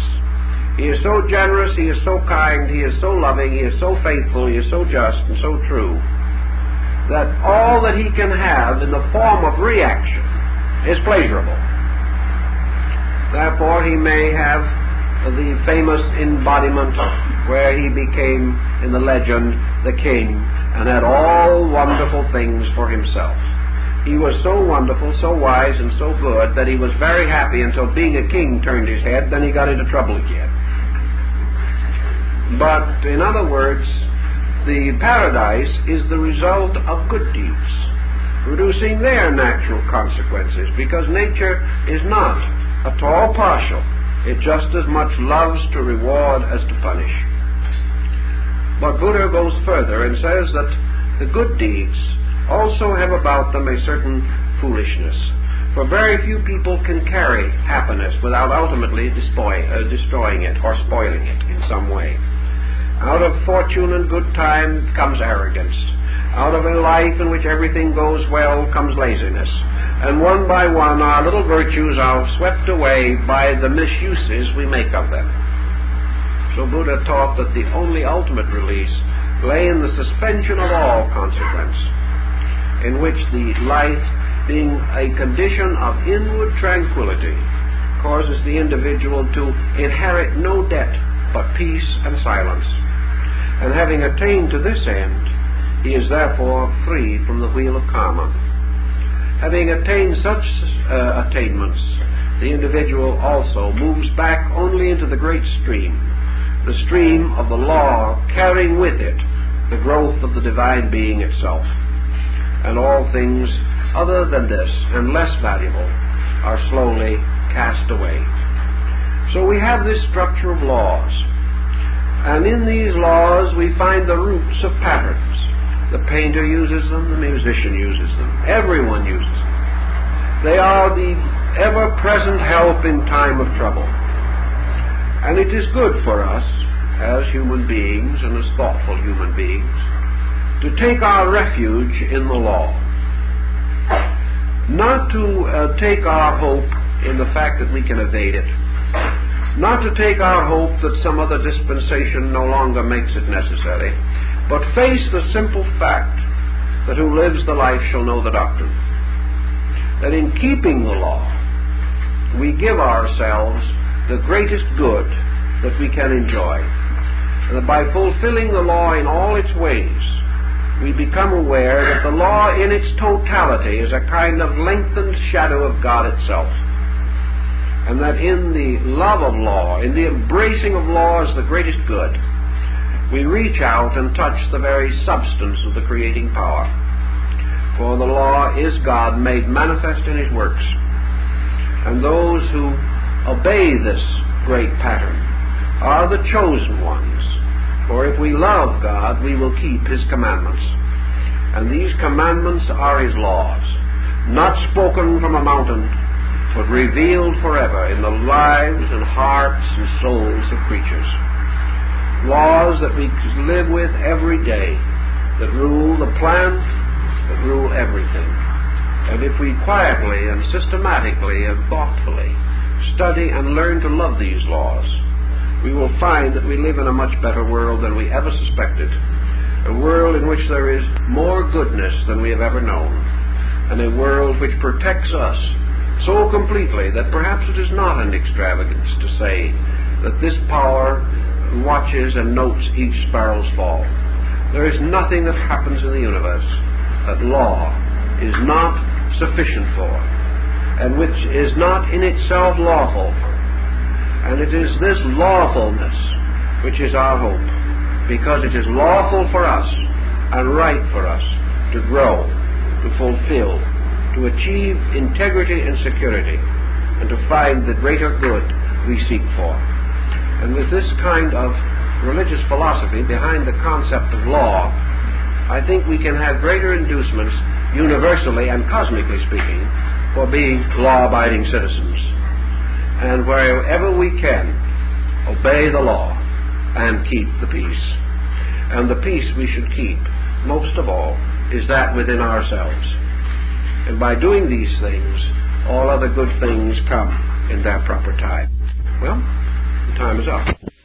He is so generous, he is so kind, he is so loving, he is so faithful, he is so just and so true, that all that he can have in the form of reaction is pleasurable. Therefore, he may have the famous embodiment where he became, in the legend, the king, and had all wonderful things for himself. He was so wonderful, so wise, and so good that he was very happy until being a king turned his head. Then he got into trouble again. But, in other words, the paradise is the result of good deeds, producing their natural consequences, because nature is not at all partial. It just as much loves to reward as to punish. But Buddha goes further and says that the good deeds also have about them a certain foolishness, for very few people can carry happiness without ultimately destroying it or spoiling it in some way. Out of fortune and good time comes arrogance. Out of a life in which everything goes well comes laziness. And one by one our little virtues are swept away by the misuses we make of them. So Buddha taught that the only ultimate release lay in the suspension of all consequence, in which the life, being a condition of inward tranquility, causes the individual to inherit no debt but peace and silence. And having attained to this end, he is therefore free from the wheel of karma. Having attained such attainments, the individual also moves back only into the great stream, the stream of the law, carrying with it the growth of the divine being itself. And all things other than this and less valuable are slowly cast away. So we have this structure of laws, and in these laws we find the roots of patterns. The painter uses them, the musician uses them, everyone uses them. They are the ever-present help in time of trouble. And it is good for us, as human beings and as thoughtful human beings, to take our refuge in the law. Not to take our hope in the fact that we can evade it. Not to take our hope that some other dispensation no longer makes it necessary, but face the simple fact that who lives the life shall know the doctrine. That in keeping the law, we give ourselves the greatest good that we can enjoy. And that by fulfilling the law in all its ways, we become aware that the law in its totality is a kind of lengthened shadow of God itself. And that in the love of law, in the embracing of law as the greatest good, we reach out and touch the very substance of the creating power. For the law is God made manifest in his works. And those who obey this great pattern are the chosen ones. For if we love God, we will keep his commandments. And these commandments are his laws, not spoken from a mountain, but revealed forever in the lives and hearts and souls of creatures. Laws that we live with every day, that rule the plant, that rule everything. And if we quietly and systematically and thoughtfully study and learn to love these laws, we will find that we live in a much better world than we ever suspected, a world in which there is more goodness than we have ever known, and a world which protects us so completely that perhaps it is not an extravagance to say that this power watches and notes each sparrow's fall. There is nothing that happens in the universe that law is not sufficient for, and which is not in itself lawful. And it is this lawfulness which is our hope, because it is lawful for us and right for us to grow, to fulfill, to achieve integrity and security, and to find the greater good we seek for. And with this kind of religious philosophy behind the concept of law, I think we can have greater inducements, universally and cosmically speaking, for being law-abiding citizens. And wherever we can, obey the law and keep the peace. And the peace we should keep, most of all, is that within ourselves. And by doing these things, all other good things come in their proper time. Well, the time is up.